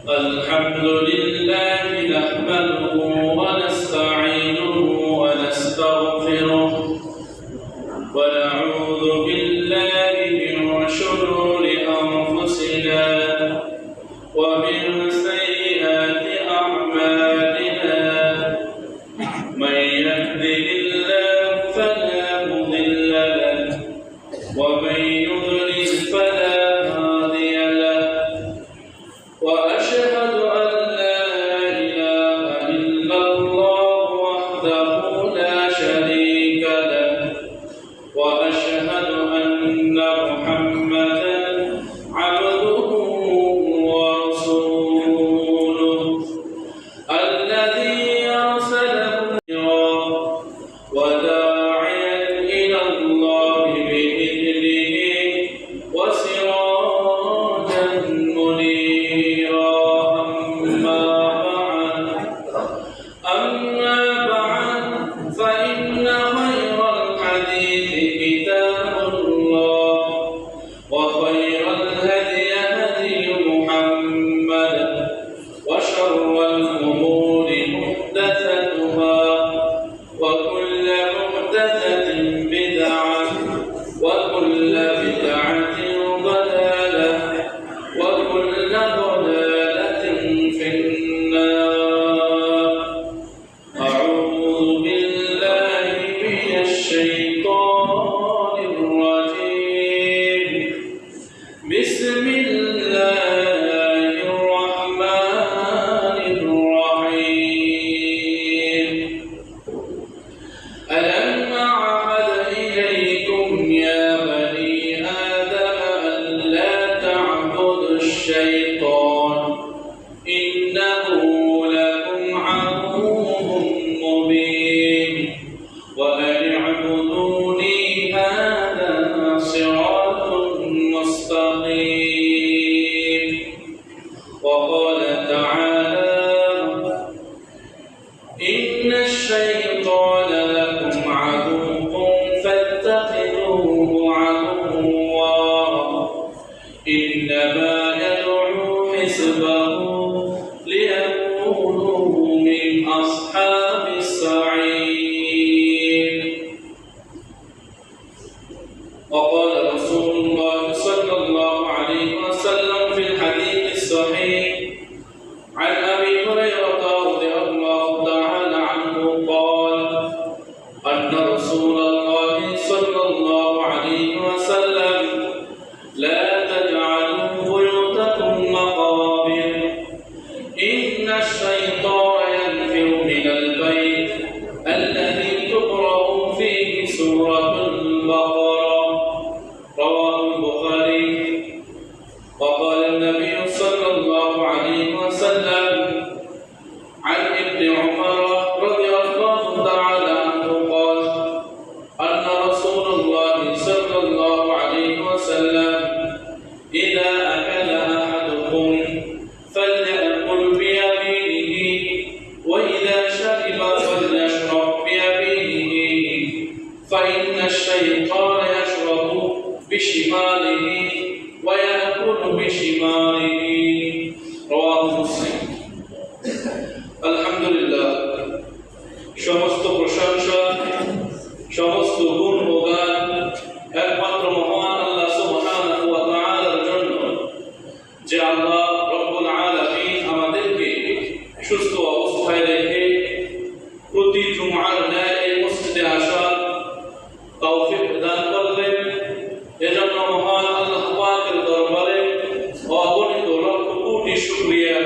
الحمد لله نحمده ونستعينه ونستغفره ونعوذ بالله من شرور أنفسنا ومن سيئات أعمالنا من يهده الله فلا مضل له ومن يضلل فلا هادي له وأشهد أن لا إله إلا الله وحده لا شريك له وأشهد أن محمدا عبده ورسوله الذي أرسله وداعيا إلى الله بإذنه وسراجا منيرا أما بعد فإن خير الحديث كتاب الله وخير الهدي هدي محمد وشر الأمور محدثاتها وكل محدثة بدعة وكل بدعة ضلالة وكل ضلالة في النار. أعوذ بالله من الشيطان الرجيم. بسم الله الرحمن الرحيم. ألم أعهد إليكم يا بني آدم ألا تعبدوا الشيطان إنه لكم عدو مبين وأن اعبدوني هذا صراط مستقيم. وقال تعالى إن الشيطان لكم عدو فاتخذوه عدوا إنما يدعو حزبه ليكونوا من أصحاب السعير. وقال رسول الله صلى الله عليه وسلم في الحديث الصحيح عن أبي هريرة رضي الله تعالى عنه قال أن رسول الله صلى الله عليه وسلم لا تجعلوا بيوتكم مقابر إن الشيطان ينفر من البيت الذي تقرأ فيه سورة البقرة رواه البخاري. وقال النبي صلى الله عليه وسلم عن ابن عمر رضي الله تعالى عنه قال أن رسول الله صلى الله عليه وسلم إذا أكل أحدكم فليأكل بيمينه وإذا شرب فليشرب بيمينه فإن الشيطان يشرب بشماله ويأكل بشماله رواه مسلم. আলহামদুলিল্লাহ, সমস্ত প্রশংসা সমস্ত গুণ ও গান একমাত্র মহান আল্লাহ সুবহানাহু ওয়া তাআলার জন্য, যে আল্লাহ রব্বুল আলামিন আমাদেরকে সুস্থ অবস্থায় রেখে প্রতি জুমআর ন্যায় এই মসজিদে আসার তৌফিক দান করলেন। এজন্য মহান আল্লাহ পাকের দরবারে অগণিত লক্ষ কোটি শুকরিয়া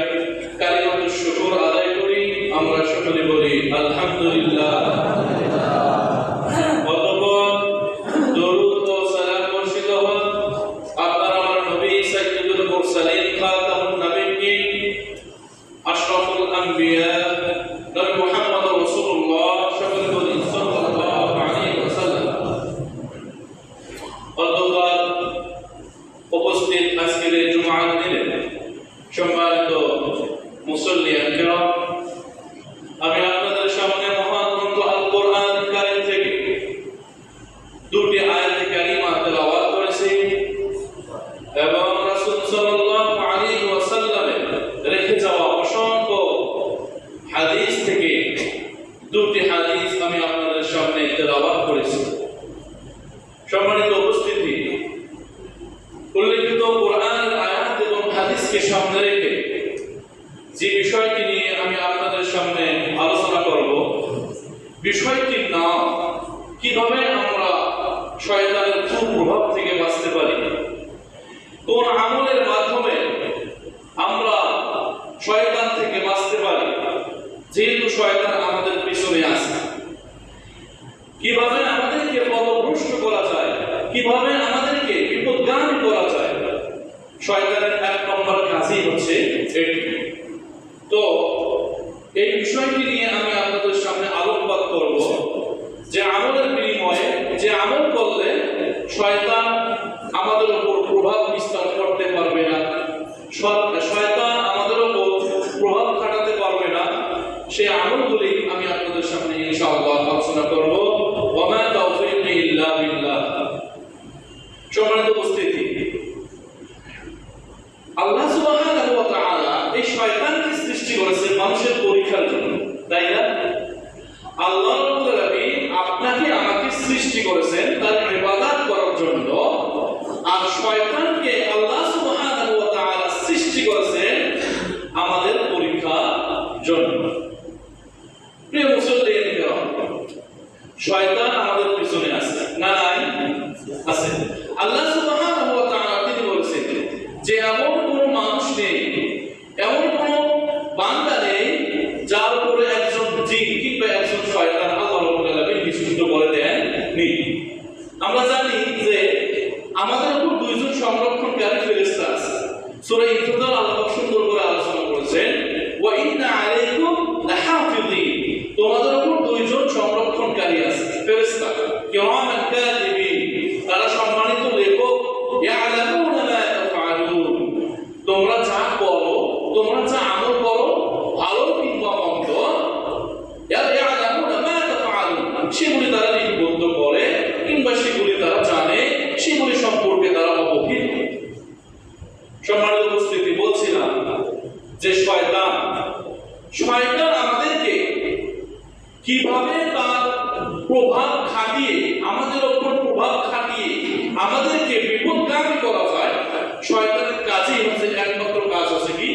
কালিমাতুশ শুকর আদায় করি। আমরা সকলে বলি আলহামদুলিল্লাহ। অতঃপর দরুদ ও সালাম বর্ষিত হোক আপনার আমার নবী সাইয়্যিদুল মুরসালিন খাতামুন নবিয়্যিন আশরাফুল আম্বিয়া নবী মুহাম্মদ রাসূলুল্লাহ সাল্লাল্লাহু আলাইহি ওয়াসাল্লাম। অতঃপর উপস্থিত আজকের জুমআর দিনে সম্মানিত মুসল্লিয়ান কিরাম, আমি আপনাদের সামনে মহান গ্রন্থ আল কোরআন কারীম থেকে দুটি আয়াত কারিমা তেলাওয়াত করেছি এবং রাসূল সাল্লাল্লাহু আলাইহি ওয়াসাল্লাম রেখে সামনে রেখে যে বিষয়টি নিয়ে আমি আপনাদের সামনে আলোচনা করব, বিষয়টির নাম কিভাবে আমরা শয়তানের কুপ্রভাব থেকে বাঁচতে পারি, কোন আমলের মাধ্যমে আমরা শয়তান থেকে বাঁচতে পারি, যেহেতু শয়তান আমাদের পিছনে আছে, কিভাবে আমাদেরকে পথভ্রষ্ট করা যায়, কিভাবে আমাদেরকে বিপদগামী করা যায়। শয়তানের এক নম্বর কাজই হচ্ছে এটি। তো এই বিষয়টি নিয়ে আমি আপনাদের সামনে আলোকপাত করব যে আমলের বিনিময়ে যে আমল করলে শয়তান আমাদের উপর প্রভাব বিস্তার করতে পারবে না, শয়তান আমাদের উপর প্রভাব খাটাতে পারবে না, সেই আমলগুলি আমি আপনাদের সামনে ইনশাআল্লাহ আলোচনা করব। ওয়া মা তাওফীকি ইল্লা বিল্লাহ। সম্মানিত উপস্থিতি, আল্লাহ সুবহানাহু ওয়া তাআলা এই শয়তানকে সৃষ্টি করেছেন মানুষের পরীক্ষার জন্য, তাই না? আল্লাহ রাব্বুল আলামিন আপনাকে আমাকে সৃষ্টি করেছেন তার ইবাদত করার জন্য, আর শয়তানকে আল্লাহ সুবহানাহু ওয়া তাআলা সৃষ্টি করেছেন আমাদের পরীক্ষার জন্য। প্রিয় মুসলিম কিরাম, শয়তান আমাদের পিছনে আছে না? নাই? আছে। আল্লাহ সুবহানাহু ওয়া তাআলা তিনি বলেছেন যে এমন কোনো মানুষ নেই, এমন কোনো বান্দা নেই যার উপরে একজন জিন কিংবা একজন শয়তান আল্লাহ রাব্বুল আলামিন নিযুক্ত করে দেননি। আমরা জানি যে আমাদের উপর দুইজন সংরক্ষণকারী ফেরেশতা আছে। সূরা ইনফিতার আল্লাহ সুন্দর করে আলোচনা করেছেন, ওয়া ইন্না আলাইকুম লাহাফিযিন, তোমাদের উপর দুইজন সংরক্ষণকারী আছে, ফেরেশতা, কিরামান কাতিবিন, তারা সম্মানিত লেখক, ইয়ালামুনা মা তাফআলুন, তোমরা যা করো, তোমরা যা আমল করো, ভালো কিংবা মন্দ, ইয়ালামুনা মা তাফআলুন, সেগুলি তারা লিপিবদ্ধ করে কিংবা সেগুলি তারা জানে, সেগুলি সম্পর্কে তারা অবহিত। সম্মানিত উপস্থিতি, বলছিলাম যে শয়তান আমাদেরকে কিভাবে তার প্রভাব খাটিয়ে, আমাদের উপর প্রভাব খাটিয়ে আমাদেরকে বিপদগামী করা যায়, শয়তানের কাজই হচ্ছে একমাত্র কাজ আছে কি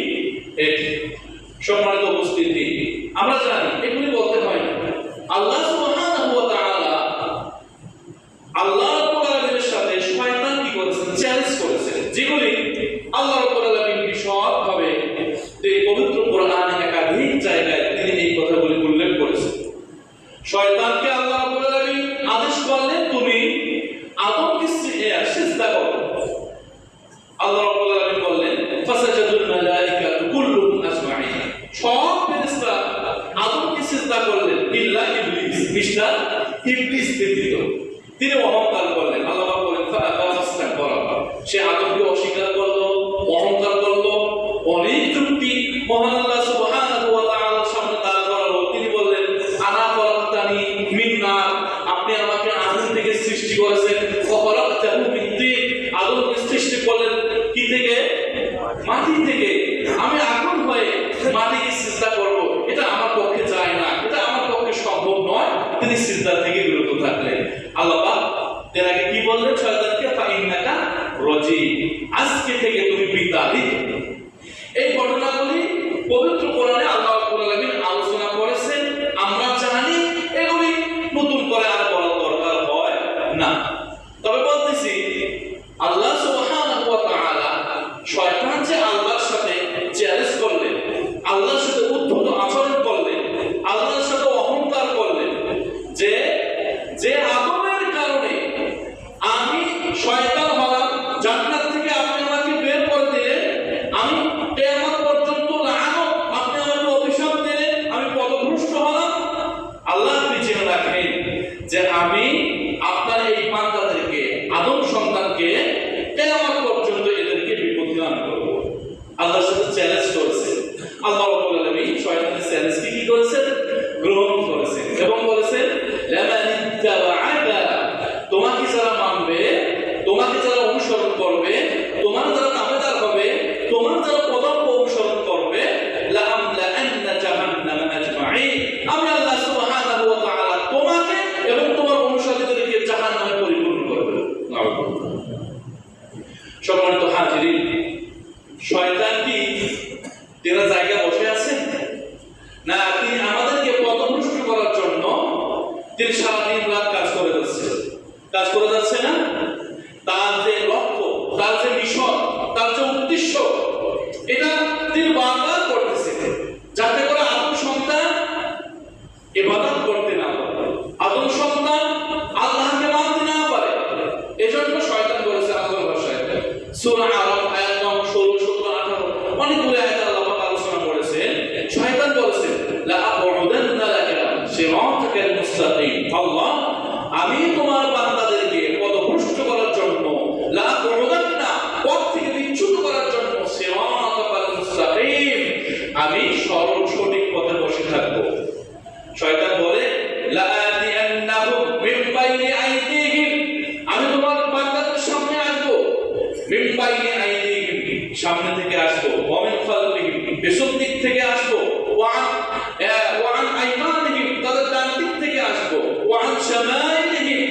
এটি। সম্মানিত উপস্থিতি, আমরা জানি এগুলি বলতে হয় না। আল্লাহ সুবহানাহু ওয়া তাআলা আল্লাহ রাব্বুল আলামিনের সাথে শয়তান কি করেছেন? চ্যালেঞ্জ করেছেন, যেগুলি আল্লাহ রাব্বুল আলামিন বিশদভাবে এই পবিত্র কোরআনে একাধিক জায়গায় তিনি এই কথাগুলি উল্লেখ করেছেন। শয়তানকে আল্লাহ রাব্বুল আলামিন আদেশ করলেন, তুমি আদমকে সিজদা করো। আল্লাহ রাব্বুল আলামিন বললেন, ফাসাজাদুল মালাইকাতু কুল্লুহুম আজমাইন, সব ফেরেশতা আদমকে সিজদা করলেন, ইল্লা ইবলিস, মিস্টার ইবলিস ব্যতীত। তিনি অহংকার করলেন। আল্লাহ বলেন, ফাআস্তাকবারা, সে আদমকে অস্বীকার করলো, অহংকার করলো, অনেক যুক্তি মহান আল্লাহ সুবহানাহু ওয়া তাআলার সামনে দাঁড় করালো। তিনি বললেন, আনা খলাকতানি মিন নার, আপনি আমাকে আগুন থেকে সৃষ্টি করেছেন, ওয়া খলাকতাহু মিন তিন, আদমকে সৃষ্টি করলেন কি থেকে? মাটি থেকে। আমি আগুন হয়ে মাটিকে সিজদা করব, এটা আমার পক্ষে যায় না, এটা আমার পক্ষে সম্ভব নয়। তিনি সিজদা থেকে বিরত থাকলেন। আল্লাহ পাক তেনাকে কি বললেন? শয়তানকে, ফাইন্নাকা রাজিম, আজকে থেকে তুমি বিতাড়িত। এই ঘটনাগুলি পবিত্র কোরআনে আল্লাহ রাব্বুল আলামিন আলোচনা করেছেন। আমরা জানি এগুলি নতুন করে আর বলার দরকার হয় না। তবে বলতেছি, আল্লাহ সুবহানাহু ওয়া তাআলা শয়তান যে আল্লাহর সাথে চ্যালেঞ্জ করলেন, আল্লাহর সাথে উদ্ধত আচরণ করলেন, আল্লাহর সাথে অহংকার করলেন, যে আদমের কারণে আমি শয়তান হলাম, জান্নাত থেকে আপনি আমাকে বের করে দিলেন, আমি কিয়ামত পর্যন্ত লানত, আপনি আমাকে অভিশাপ দিলেন, আমি পথভ্রষ্ট আমি তোমার বান্দাদেরকে পথভ্রষ্ট করার জন্য লা তু'দান্না পথ থেকে বিচ্যুত করার জন্য সিরাতাল মুস্তাকিম আমি সরল সঠিক পথে বসে থাকবো। শয়তান বলে লা আতিয়ান্নাহুম মিন বাইনি আইদিহিম আমি তোমার বান্দাদের সামনে আসবো, মিন বাইনি আইদিহিম সামনে থেকে আসবো, ওয়া মিন খালফিহিম পেছন দিক থেকে আসবো, ওয়া আন আইমানিহিম তাদের ডান দিক থেকে আসবো, ওয়া আন শামাইলিহিম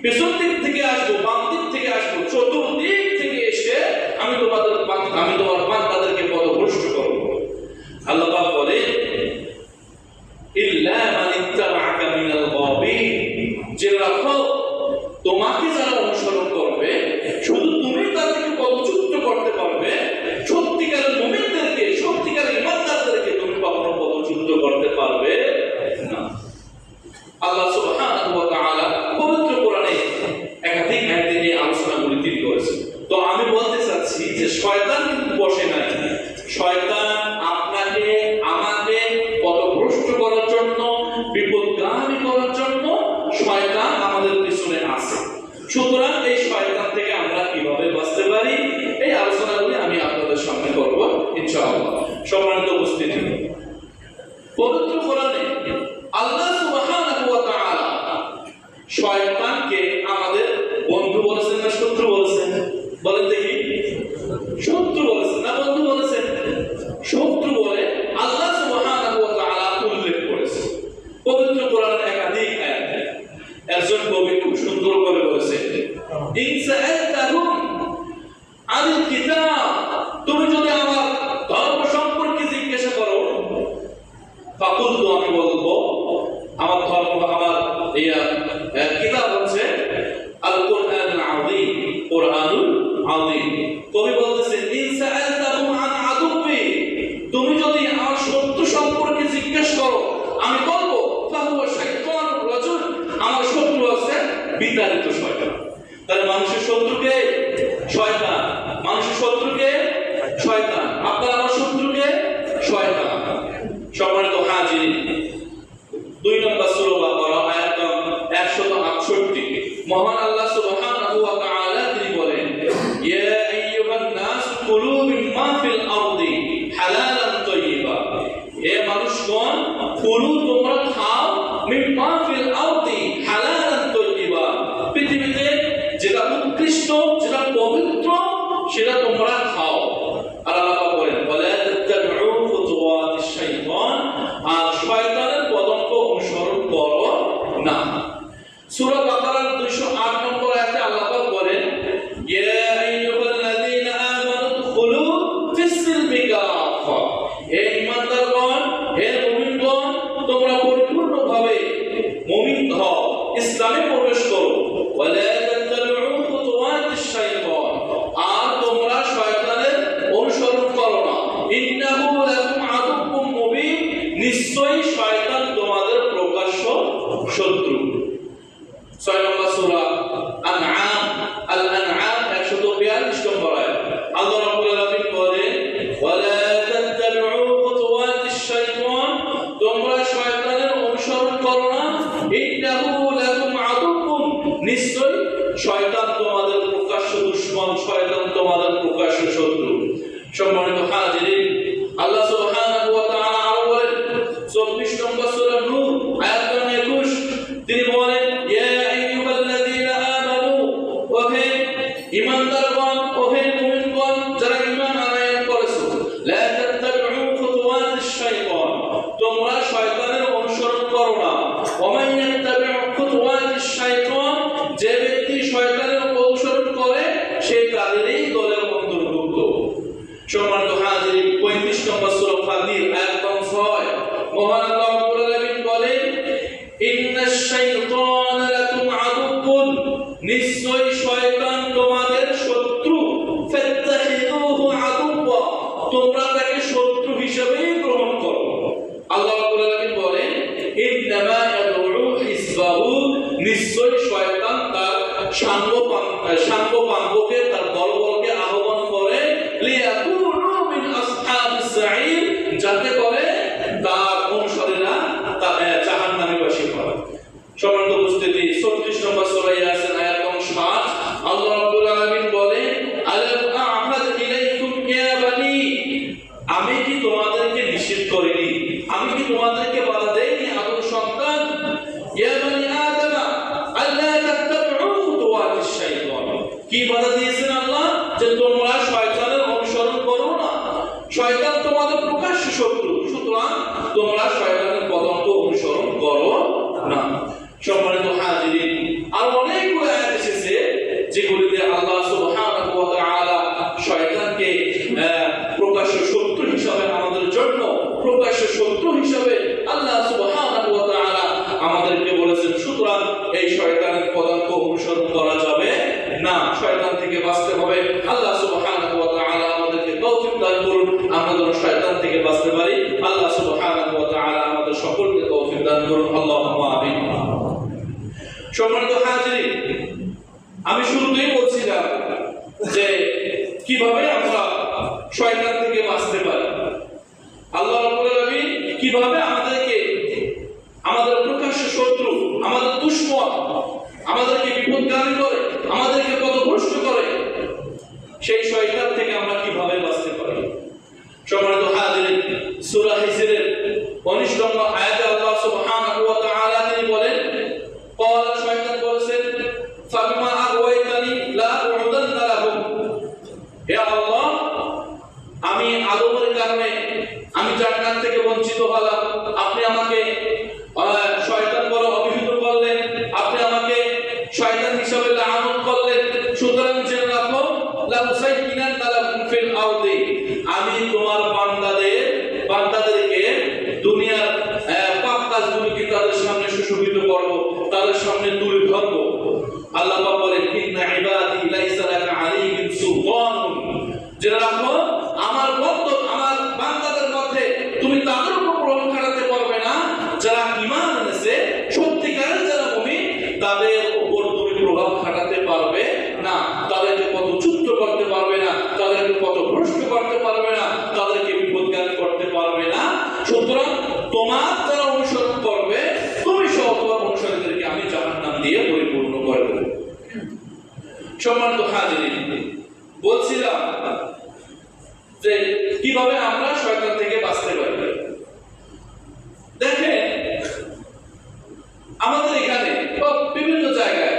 পেছন দিক থেকে আসবো, বাম দিক থেকে আসবো, চতুর্দিক থেকে এসে আমি তোমার বান্দাদেরকে পথভ্রষ্ট করব। আল্লাহ পাক বলে ইল্লা মান ইত্তাবা'আকা মিনাল গাবিন যে রাখো তোমাকে যারা অনুসরণ করবে শুধু তুমি তাদেরকে পথচ্যুত করতে পারবে, সত্যিকারের মুমিনদেরকে সত্যিকারের ঈমানদারদেরকে তুমি কখনো পথচ্যুত করতে পারবে না। আল্লাহ সুবহানাহু ওয়া তাআলা পবিত্র কোরআনে একাধিক আয়াতে এই আলোচনাগুলি তিনি করেছেন। তো আমি বলতে চাচ্ছি যে শয়তান কিন্তু বসে নাই, শয়তান আপনাকে আমাকে পথভ্রষ্ট করার জন্য বিপদগামী করার জন্য শয়তান আমাদের পিছনে আছে। সুতরাং এই শয়তান থেকে আমরা কিভাবে বাঁচতে পারি এই আলোচনাগুলি আমি আপনাদের সামনে করব ইনশাআল্লাহ। সম্মানিত উপস্থিতি, পবিত্র কোরআনে আল্লাহ সুবহানাহু ওয়া তাআলা শয়তানকে আমাদের বন্ধু বলেছেন না শত্রু বলেছেন? বলেন দেখি, শত্রু বলেছেন না বন্ধু বলেছেন? শত্রু বলে আল্লাহ সুবহানাহু ওয়া তাআলা উল্লেখ করেছেন পবিত্র কোরআনের একাধিক আয়াতে। একজন কবি খুব সুন্দর করে বলেছেন ইন সাআলতাহুম আনিল কিতাব তুমি যদি আমার ধর্ম সম্পর্কে জিজ্ঞাসা করো ফাকুলতু আমি বলবো আমার ধর্ম আমার কিতাব হচ্ছে আল কোরআনুল আযীম, কোরআনুল আযীম। কবি বলতেছেন ইন সাআলতাহুম আন আদুবি তুমি যদি আমার শত্রু সম্পর্কে জিজ্ঞাসা করো আমি বলবো ফাহুয়া শাইতানুর রাজুল আমার শত্রু আছে বিতাড়িত শয়তান। তাহলে মানুষের শত্রুকে শয়তান, মানুষের শত্রুকে শয়তান, আপনার আমার শত্রুকে শয়তান। সম্মানিত হাজিরিন, 2 নম্বর সূরা বাকারা আয়াত 168 মহান আল্লাহ সুবহানাহু ওয়া তাআলা তিনি বলেন ইয়া আইয়ুহান নাস কুলু মিম্মা ফিল আরদি হালালান তাইয়্যিবা হে মানুষগণ কুলু তোমরা খাও মিম্মা ফিল আরদি হালালান তাইয়্যিবা পৃথিবীতে যেটা উৎকৃষ্ট যেটা পবিত্র সেটা তোমরা খাও। আর আল্লাহ বলেন ওয়ালা তাত্তাবিউ খুতুওয়াতিশ শাইতান আর শয়তানের পদঙ্ক অনুসরণ করো না। সূরা বাকারার 208 নম্বর আয়াতে আল্লাহ পাক বলেন ইয়া আইয়ুহাল্লাযীনা আমানু দুখুলু ফিস-সিলমি কাফা হে ঈমানদারগণ হে মুমিনগণ তোমরা পরিপূর্ণভাবে মুমিন হও, ইসলামে প্রবেশ করো। ওয়ালা তাত্তাবিউ খুতুওয়াতিশ শাইতান আর তোমরা শয়তানের অনুসরণ করো না। ইন্নাহু লাকুম আদুউম মুবিন নিশ্চয়ই শয়তান তোমাদের প্রকাশ্য শত্রু। 6 নম্বর সূরা আনআম আল-আনআম 142 নম্বর আয়াত আল্লাহ রাব্বুল আলামিন বলেন ওয়ালা তাত্তাবিউ খুতুওয়াতিশ শাইতান তোমরা শয়তানের অনুসরণ করো না। ইন্নাহু লাকুম আদুউম নিশ্চয়ই শয়তান তোমাদের প্রকাশ্য দুশমন, শয়তান তোমাদের প্রকাশ্য শত্রু। সম্মানিত হাজিরিন, আল্লাহ সুবহানাহু ওয়া তাআলা আরো বলেন 24 নম্বর সূরা নূর আয়াত 21 তিনি বলেন ইয়া আইয়ুহাল্লাযীনা আমানু ওহে ঈমানদারগণ ওহে মুমিনগণ যারা ঈমান আনয়ন করেছো লা তাত্তাবিউ খুতুওয়াতিশ শাইতান তোমরা শয়তানের অনুসরণ করো না। ওয়া মান ইয়াত্তাবিউ খুতুওয়াতিশ শাইতান যে ব্যক্তি শয়তানের অনুসরণ করে সে তাদেরই দলের অন্তর্ভুক্ত। সম্মানিত হাজিরিন, 35 নম্বর সূরা ফাতির আয়াত 6 মহান আল্লাহ রাব্বুল আলামিন বলেন ইন্নাশ শাইতানা লাকুম আদুউন নিশ্চয়ই শয়তান তোমাদের শত্রু ফাত্তাখিযুহু আদুওয়া তোমরা তাকে শত্রু হিসেবে গ্রহণ করো। আল্লাহ রাব্বুল আলামিন বলেন ইন্নামা ইয়াদউ হিসবাহু নিশ্চয়ই শয়তান তার সাঙ্গপাঙ্গকে তার দলবলকে আহ্বান করে লিয়াকুনু মিন আসহাবিস সাঈর যাতে করে তার অনুসারীরা জাহান্নামীবাসী হয়। সম্মানিত উপস্থিতি 36 নম্বর নিষেধ করিনি? আমি কি তোমাদেরকে বাধা দেইনি আদম সন্তান? ইয়া বানি আদম আল্লা তাত্তাবিউ খুতুওয়াতিশ শাইতান। কি বাধা দিয়েছেন আল্লাহ? যে তোমরা শয়তানের অনুসরণ করো না। শয়তান তোমাদের প্রকাশ্য শত্রু, সুতরাং তোমরা শয়তানের পদাঙ্ক অনুসরণ করো না। সম্মানিত হাজিরিন, আর অনেকগুলো আয়াত এসেছে যেগুলিতে আল্লাহ সুবহানাহু ওয়া তাআলা শয়তানকে প্রকাশ্য শত্রু হিসাবে আমাদের জন্য প্রকাশ্য শত্রু হিসাবে আল্লাহ সুবহানাহু ওয়া তাআলা আমাদেরকে বলেছেন। সুতরাং এই শয়তানের পদাঙ্ক অনুসরণ করা যাবে না, শয়তান থেকে বাঁচতে হবে। আল্লাহ সুবহানাহু ওয়া তাআলা আমাদেরকে তৌফিক দান করুন, আমরা যেন শয়তান থেকে বাঁচতে পারি। আল্লাহ সুবহানাহু ওয়া তাআলা আমাদের সকলকে তৌফিক দান করুন, আল্লাহুম্মা আমিন। সম্মানিত হাজিরিন, আমি শুরুতেই বলছিলাম যে কিভাবে আমরা শয়তান থেকে বাঁচতে পারি। আল্লাহ রাব্বুল আলামিন কিভাবে আমাদেরকে, আমাদের প্রকাশ্য শত্রু, আমাদের দুশমন, আমাদেরকে বিপদগামী করে, আমাদেরকে পথভ্রষ্ট করে, সেই শয়তান থেকে আমরা কিভাবে বাঁচতে পারি। সম্মানিত হাজিরিন, সূরা হিজরের 19 নম্বর আয়াতে আল্লাহ সুবহানাহু ওয়া তাআলা তিনি বলেন, ক্বালা, শয়তান বলেছেন, ফাবিমা আগওয়াইতানি লা উ'দান্না লাহুম। হে আল্লাহ, আমি আদমের কারণে আমি জান্নাত থেকে বঞ্চিত হলাম, আপনি আমাকে শয়তান বলে অভিহিত করলেন, আপনি আমাকে শয়তান হিসেবে লানত করলেন। সুতরাং জেনে রাখো, লা উসাইকিনান্না লাহুম ফিল আরদি, আমি তোমার বান্দাদেরকে দুনিয়ার পাপ কাজগুলোকে তাদের সামনে সুশোভিত করব, তাদের সামনে তুলে ধরব। আল্লাহ পাক বলেন, ইন্না ইবাদি লাইসা লাকা আলাইহিম সুলতানুন, জেনে রাখো আমার বান্দাদের মধ্যে তুমি তাদের উপর প্রভাব খাটাতে পারবে না যারা ঈমান এনেছে, সত্যিকারের যারা মুমিন, তাদের উপর তুমি প্রভাব খাটাতে পারবে না, তাদেরকে পথচ্যুত করতে পারবে না, তাদেরকে পথভ্রষ্ট করতে পারবে না, তাদেরকে বিপদগামী করতে পারবে না। সুতরাং তোমার যারা অনুসরণ করবে, তুমি সহ তোমার অনুসারীদেরকে আমি জাহান্নাম দিয়ে পরিপূর্ণ করে দেব। সম্মানিত হাজিরিন, বলছিলাম যে কিভাবে আমরা শয়তান থেকে বাঁচতে পারি। দেখেন, আমাদের এখানে বিভিন্ন জায়গায়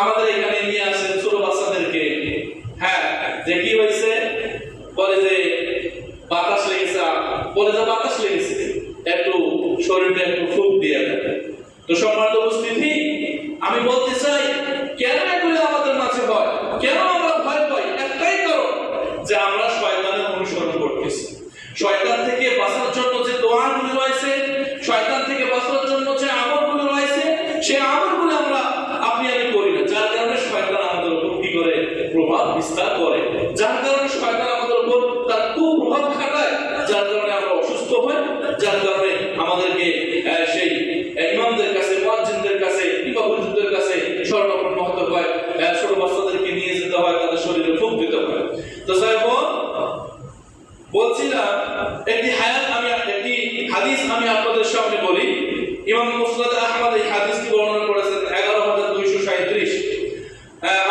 আমাদের এখানে নিয়ে আসেন ছোট বাচ্চাদেরকে, হ্যাঁ, যে কি হয়েছে, বলে যে বাতাস লেগেছে, বলে যে বাতাস লেগেছে, একটু শরীরটা একটু ফুক দিয়ে দেয়। তো সম্মানিত উপস্থিতি, আমি বলতে চাই, কেন এগুলো আমাদের মাঝে হয়, কেন আমরা ভয় পাই? একটাই কারণ, যে আমরা শয়তানের অনুসরণ করতেছি। শয়তান থেকে বাঁচার জন্য যে দোয়াগুলো রয়েছে, শয়তান থেকে বাঁচার জন্য যে আমলগুলো রয়েছে, সেই আমলগুলো আপনি আমি করি না, যার কারণে শয়তান আমাদের উপর কি করে প্রভাব বিস্তার করে, যার কারণে শয়তান আমাদের উপর তার কুপ্রভাব খাটায়, যার কারণে আমরা অসুস্থ হই, যার কারণে আমাদেরকে সেই ইমামদের কাছে, মুয়াজ্জিনদের কাছে, কিংবা হুজুরদের কাছে শরণাপন্ন হতে হয়, ছোট বাচ্চাদেরকে নিয়ে যেতে হয়, তাদের শরীরে ফুঁক দিতে হয়। তো সাহেব, বলছিলাম একটি হাদিস আমি আপনাদের সামনে বলি। ইমাম মুসনাদ আহমদ এই হাদিসটি বর্ণনা করেছেন 11237।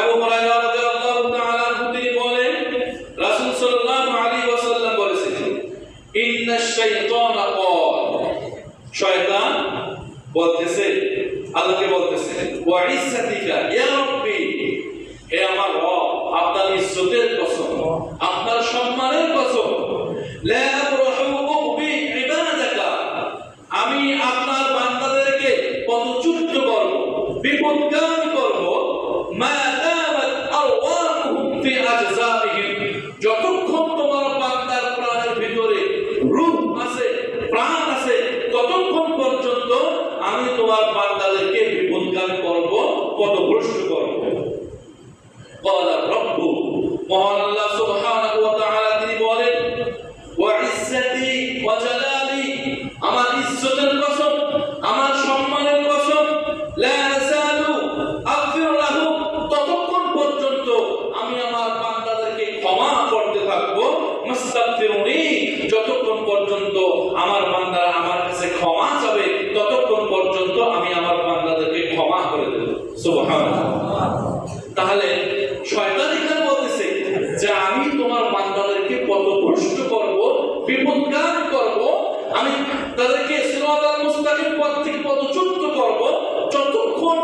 আবু হুরায়রা রাদিয়াল্লাহু তাআলা আনহু তিনি বলেন, রাসূল সাল্লাল্লাহু আলাইহি ওয়াসাল্লাম বলেছেন, ইন্নাশ শাইতানা ক্বাল, শয়তান বলতেছে, আল্লাহকে বলতেছে, ওয়া ইজ্জাতিকা ইয়া রাব্বি, হে আমার রব, আপনার ইজ্জতের কসম, আপনার সম্মানের কসম, লা আবরাহু উকবি ইবাদাকা, আমি আপনার বান্দাদেরকে পথচ্যুত করব, বিপদগামী করব, মা দামাত আরওয়াহুম ফি আজসাবিহিম, যতক্ষণ তোমার বান্দার প্রাণের ভিতরে রূহ আছে, প্রাণ আছে, ততক্ষণ পর্যন্ত আমি তোমার বান্দাদেরকে বিপদগামী করব, পথভ্রষ্ট করব। ক্বালা রাব্বু, মহান আল্লাহ সুবহানাহু ওয়া তাআলা তিনি বলেন, ওয়া ইজ্জতি ওয়া জালালি, আমার ইজ্জতের কসম, আমার সম্মানের কসম, লা আযালু আগফিরু লাহু, ততক্ষণ পর্যন্ত আমি আমার বান্দাদেরকে ক্ষমা করতে থাকব, মাস্তাগফিরুনি, যতক্ষণ পর্যন্ত আমার বান্দারা আমার কাছে ক্ষমা চাবে, ততক্ষণ পর্যন্ত আমি আমার বান্দাদেরকে ক্ষমা করে দেব। সুবহানাল্লাহ। তাহলে শয়তান এখানে বলতেছে যে আমি তোমার বান্দাদেরকে পথভ্রষ্ট করব, বিপদগামী আমি তাদেরকে সিরাতাল মুস্তাকিম পথ থেকে পদচ্যুত করব যতক্ষণ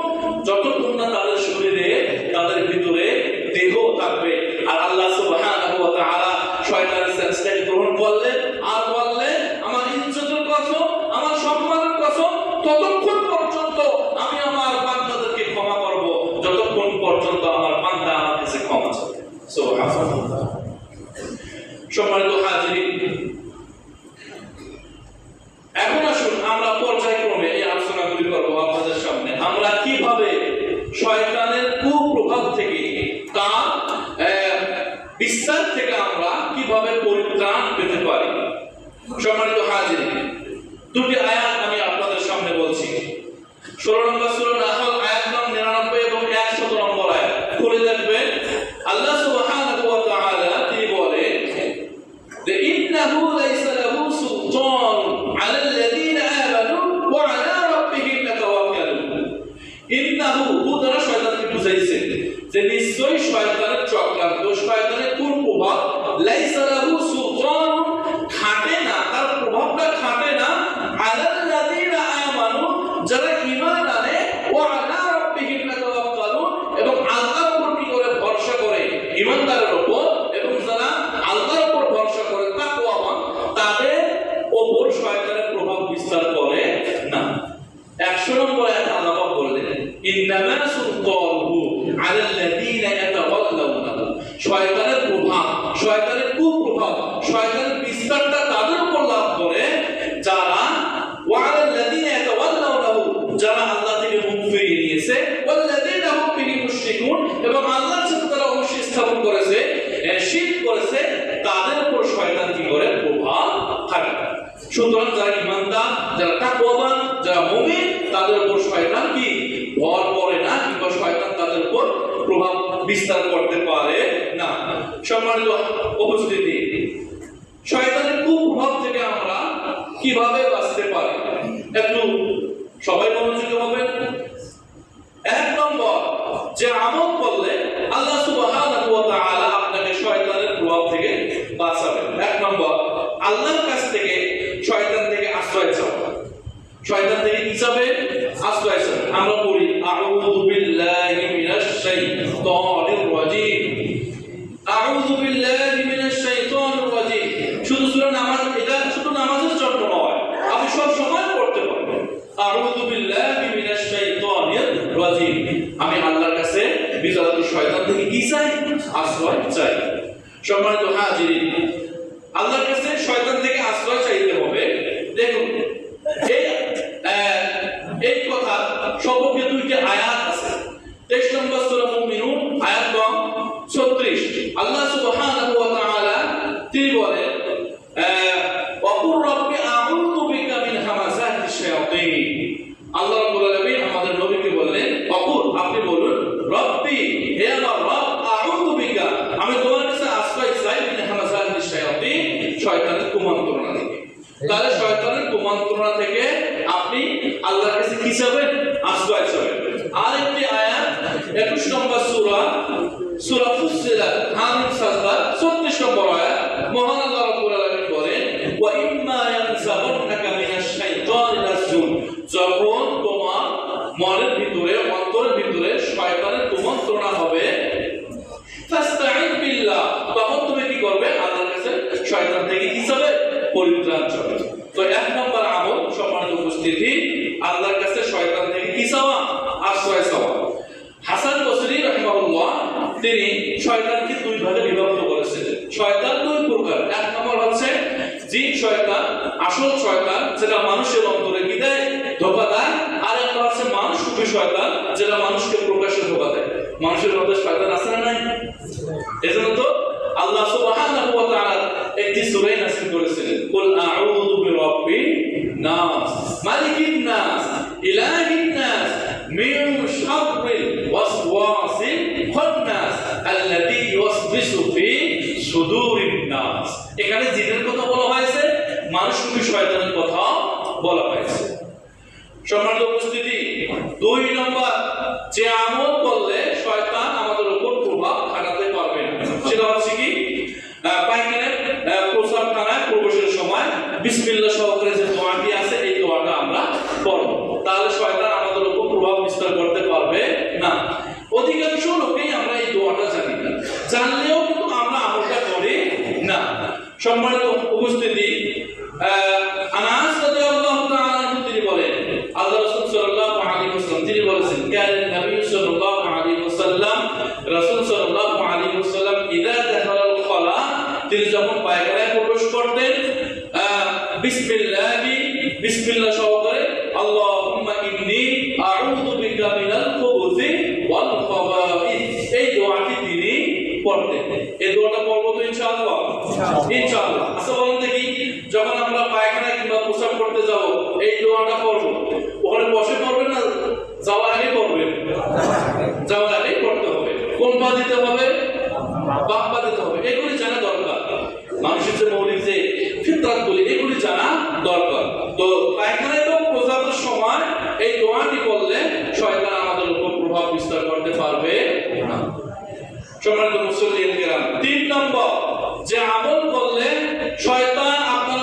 না তাদের শরীরে তাদের ভিতরে দেহ থাকবে। আর আল্লাহ সুবহানাহু ওয়া তাআলা শয়তানের সেন্সটাকে গ্রহণ করলেন আর বললেন, আমার ইজ্জতের কসম, আমার সম্মানের কসম, ততক্ষণ পর্যন্ত আমি আমার বান্দাদেরকে ক্ষমা করব যতক্ষণ পর্যন্ত আমার বান্দা আমার কাছে ক্ষমা চাবে। সুবহানাল্লাহ। সম্মানিত হাজিরিন, এখন আসুন আমরা পর্যায়ক্রমে এই আলোচনাগুলি করব আপনাদের সামনে। আমরা কিভাবে শয়তানের কুপ্রভাব থেকে, তার বিস্তার থেকে আমরা কিভাবে পরিত্রাণ পেতে পারি। সম্মানিত হাজিরিন, দুটি আয়াত আমি আপনাদের সামনে বলছি। 16 নম্বর সূরা নাহল আয়াত নম্বর 99 এবং 100 নম্বর আয়াত খুলে দেখবেন। আল্লাহ সুবহানাহু ওয়া তাআলা তিনি বলেন যে ইন্নাহু লাইসা লাহু সুলতান আলাল্লাযীনা আমানু ওয়া আলা রাব্বিহিম ইয়াতাওয়াক্কালুন। ইন্নাহু, হু দ্বারা শয়তানকে বুঝাইছে যে নিশ্চয়ই শয়তানের চক্রান্ত, শয়তানের কুপ্রভাব, লাইসা লাহু সুলতান, খাটে না, তার প্রভাবটা খাটে না আলাল্লাযীনা আমানু, যারা ঈমান আনে, ওয়া আলা রাব্বিহিম ইয়াতাওয়াক্কালুন, এবং আল্লাহর উপর কি করে ভরসা করে, ঈমানদারের উপর, এবং যারা আল্লাহর উপর ভরসা করে তাকওয়াবান, তাদের উপর শয়তানের প্রভাব বিস্তার করে না। 100 নম্বর আয়াতে আল্লাহ বললেন ইন্নামা সুলতানুহু আলাল্লাযীনা ইয়াতাওয়াল্লাউনাহু। শয়তানের প্রভাব, শয়তানের কুপ্রভাব, শয়তানের বিস্তারটা তাদের উপর লাভ করে যারা ওয়া আলাল্লাযীনা ইয়াতাওয়াল্লাউনাহু, যারা আল্লাহ থেকে মুখ ফিরিয়ে নিয়েছে, ওয়াল্লাযীনা হুম বিহি মুশরিকুন, এবং আল্লাহর সাথে তারা অংশ স্থাপন করেছে, শিরক করেছে, তাদের উপর শয়তান কি করে প্রভাব থাকে। সুতরাং যারা ঈমানদার, যারা তাকওয়াবান, যারা মুমিন, তাদের উপর শয়তান কি ভর করে না, কিংবা শয়তান তাদের উপর প্রভাব বিস্তার করতে পারে না। সম্মানিত উপস্থিতি, শয়তানের কুপ্রভাব থেকে আমরা কিভাবে বাঁচতে পারি একটু সবাই মনোযোগী হবেন। 1 নম্বর, যে আমল করলে আল্লাহ সুবহানাহু ওয়া তাআলা আপনাকে শয়তানের প্রভাব থেকে বাঁচাবেন। 1 নম্বর, আল্লাহর কাছ থেকে শয়তান থেকে আশ্রয় চাওয়া। শয়তান থেকে কি চাবে? আশ্রয় চাবে। আমরা পড়ি আউযু বিল্লাহি মিনাশ শাইতানির রাজীম, আউযু বিল্লাহি মিনাশ শাইতানির রাজীম। শুধু সূরা নামাজ, এটা শুধু নামাজের জন্য নয়, আপনি সব সময় পড়তে পারবেন। আউযু বিল্লাহি মিনাশ শাইতানির রাজীম, আমি আল্লাহর কাছে বিতাড়িত শয়তান থেকে কি চাই? আশ্রয় চাই। সম্মানিত হাজিরিন, আল্লাহর কাছে শয়তান থেকে আশ্রয় চাইতে হবে। দেখুন এই কথা সম্পর্কে 2টি আয়াত আছে। 23 নম্বর সূরা মুমিনুন আয়াত 36, আল্লাহ সুবহানাহু ওয়া তাআলা তিনি বলেন ওয়াকুর রাব্বি আউযু বিকা মিন হামাযাতিশ শায়াতিন। আল্লাহ রাব্বুল আলামিন আমাদের নবীকে বললেন, ওয়াকুর, আপনি বলুন, রব্বি, হে আমার রব, আউযু বিকা, আমি তোমার কাছে আশ্রয় চাই, মিন হামাযাতিশ শায়াতিন, শয়তানের কুমন্ত্রণা থেকে। তাহলে শয়তানের কুমন্ত্রণা থেকে আপনি আল্লাহর কাছে কি চাবেন? আশ্রয় চাবেন। আরেকটি আয়াত 21 নম্বর সূরা ফুসসিলাত হামিম সাজদা 34 নম্বর আয়াত, মহান আল্লাহ রাব্বুল আলামিন বলেন ওয়া ইম্মা ইয়ানসাগুন্নাকা মিনাশ শাইতানির রাজুম, যখন তোমার মনের ভিতরে, অন্তরের ভিতরে শয়তানের কুমন্ত্রণা হবে, ফাস্তাঈন বিল্লাহ, তখন তুমি কি করবে? আল্লাহর কাছে শয়তান থেকে কি চাবে? পরিত্রাণ চাবে। তো 1 নম্বর আমল, সম্মানিত উপস্থিতি, আল্লাহর কাছে শয়তান থেকে কি চাওয়া? আশ্রয় চাওয়া। হাসান বসরি রাহিমাহুল্লাহ তিনি শয়তানকে 2 ভাগে বিভক্ত করেছিলেন। শয়তান 2 প্রকার। 1 নম্বর হচ্ছে জিন শয়তান, আসল শয়তান, যেটা মানুষের অন্তরে কি দেয়? ধোঁকা দেয়। আর একটা হচ্ছে মানুষরূপী শয়তান, যেটা মানুষকে প্রকাশ্যে ধোঁকা দেয়। মানুষের মধ্যে শয়তান আছে না নাই? এজন্য তো আল্লাহ সুবহানাহু ওয়া তাআলা একটি সূরা নাযিল করেছিলেন, কুল আউযু বিরাব্বিন নাস, মালিকিন নাস, ইলাহিন নাস, মিন শাররিল ওয়াসওয়াসিল খান্নাস আল্লাযী ইউওয়াসবিসু ফি সুদুরিন নাস। এখানে জিনের কথা বলা হয়েছে, মানুষরূপী শয়তানের কথা বলা হয়েছে। সম্মানিত উপস্থিতি, 2 নম্বর যে আমল করলে শয়তান আমাদের উপর প্রভাব খাটাতে পারবে না, সেটা হচ্ছে কি? পায়খানায় প্রস্রাবখানায় প্রবেশের সময় বিসমিল্লাহ সহকারে যে দোয়াটি আছে এই দোয়াটা আমরা পড়ব, তাহলে শয়তান আমাদের উপর প্রভাব বিস্তার করতে পারবে না। অধিকাংশ লোকেই আমরা এই দোয়াটা জানি না, জানলেও কিন্তু আমরা আমলটা করি না। সম্মানিত উপস্থিতি, আনাস রাদিয়াল্লাহু তাআলা আনহু তিনি বলেন, আল্লাহ রাসূল সাল্লাল্লাহু আলাইহি ওয়াসাল্লাম তিনি বলেছেন, কানা নবী সাল্লাল্লাহু আলাইহি ওয়াসাল্লাম, রাসূল সাল্লাল্লাহু আলাইহি ওয়াসাল্লাম ইযা দাখালাল খালা, তিনি যখন পায়খানায় প্রবেশ করতেন, বিসমিল্লাহ সহকারে আল্লাহুম্মা ইন্নী আউযু বিকা মিনাল খুবুসি ওয়াল খাবাইস, এই দোয়াটি তিনি পড়তেন। এই দোয়াটা পড়বো তো ইনশাআল্লাহ? ইনশাআল্লাহ। আচ্ছা বলেন দেখি, যখন আমরা পায়খানা কিংবা প্রস্রাব করতে যাব এই দোয়াটা পড়বো, ওখানে বসে পড়বেন না যাওয়ার আগে পড়বেন? যাওয়ার আগেই পড়তে হবে। কোন পা দিতে হবে? বাম পা দিতে হবে। এগুলি জানা দরকার, মানুষের যে মৌলিক যে ফিতরাতগুলি এগুলি জানা দরকার। তো পায়খানায় তো প্রস্রাবের সময় এই দোয়াটি পড়লে শয়তান আমাদের উপর প্রভাব বিস্তার করতে পারবে না। সম্মানিত মুসল্লিয়ান কিরাম, 3 নম্বর যে আমল করলে শয়তান আপনার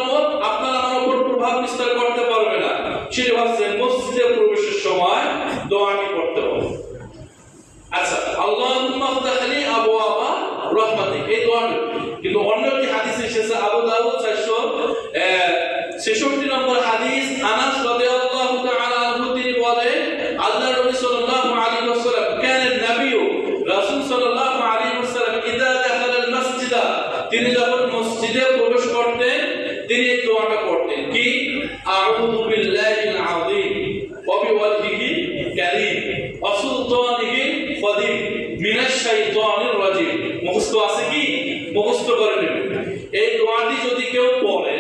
আমার উপর প্রভাব বিস্তার করতে পারবে না, সেটা হচ্ছে মসজিদে প্রবেশের সময় দোয়াটি পড়তে হবে। আচ্ছা, আল্লাহুম্মা ফতাহলি আবওয়াবা রাহমাতিক, এই দোয়াটি কিন্তু অন্য একটি হাদিসে এসেছে, আবু দাউদ 466 নম্বর হাদিস, আনাস রাদিয়াল্লাহু তাআলা আনহু তিনি বলেন, আল্লাহর নবী সাল্লাল্লাহু আলাইহি ওয়াসাল্লাম, কানা নবিয়্যু, রাসূল সাল্লাল্লাহু আলাইহি ওয়াসাল্লাম ইযা দাখালাল মাসজিদা, তিনি যখন মসজিদে প্রবেশ করতেন তিনি এই দোয়াটা পড়তেন, কি? আউযু বিল্লাহিল আযীম ওয়া বিওয়াজহিহি কারীম ওয়া সুলতানিহি কাদীম মিনাশ শাইতানির রাজীম। মুখস্থ আছে কি? মুখস্থ করে নেবেন। এই দোয়াটি যদি কেউ পড়ে,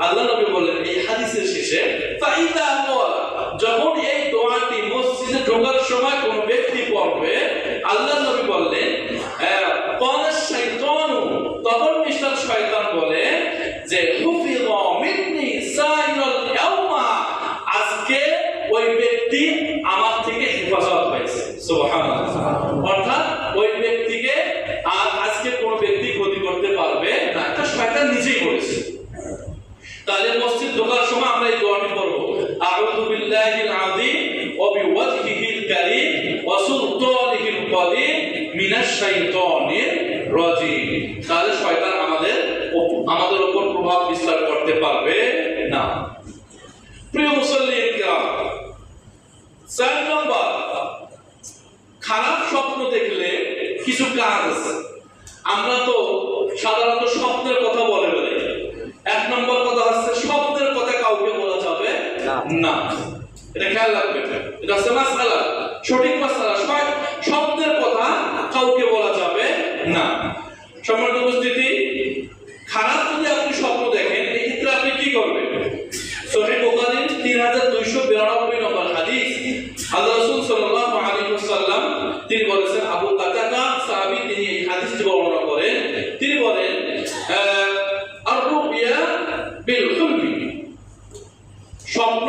আল্লাহ নবী বলেন এই হাদিসের শেষে, ফাইদা ক্বালা, যখন এই দোয়াটি মসজিদে ঢোকার সময় কোন ব্যক্তি পড়বে, আল্লাহ নবী বললেন ক্বালা শাইতানু, তখন মিস্টার শয়তান বলে যে হুফিযা মিন্নি সাইরাল ইয়াউমা, আজকে ওই ব্যক্তি আমার থেকে হেফাজত হয়েছে। সুবহানাল্লাহ। অর্থাৎ ওই ব্যক্তিকে আর আজকে কোন ব্যক্তি ক্ষতি করতে পারবে না, এটা শয়তান নিজেই বলেছে। তাহলে মসজিদ ঢোকার সময় আমরা এই দোয়াটি পড়ব, আউযু বিল্লাহিল আযীম ওয়া বিওয়াজহিহিল কারীম ওয়া সুলতানিহিল কাদীম মিনাশ শাইতানির রাজীম। তাহলে শয়তান আমাদের উপর প্রভাব বিস্তার করতে পারবে না। প্রিয় মুসল্লিয়ান কিরাম, 4 নম্বর, খারাপ স্বপ্ন দেখলে কিছু কাজ আছে। আমরা তো সাধারণত স্বপ্নের কথা বলে বেড়াই। 1 নম্বর কথা হচ্ছে স্বপ্নের কথা কাউকে বলা যাবে না, এটা খেয়াল রাখবেন। এটা হচ্ছে মাসআলা, সঠিক মাসআলা, স্বপ্নের কথা কাউকে বলা যাবে না। সম্মানিত উপস্থিতি, খারাপ যদি আপনি স্বপ্ন দেখেন, এই ক্ষেত্রে আপনি কি করবেন? সহিহ বুখারী 3292 নম্বর হাদিস, আল্লাহ রাসূল সাল্লাল্লাহু আলাইহি ওয়াসাল্লাম তিনি বলেছেন, আবু কাতাদা সাহাবী তিনি এই হাদিসটি বর্ণনা করেন, তিনি বলেন আর-রুবিয়া বিল হুলমি, স্বপ্ন,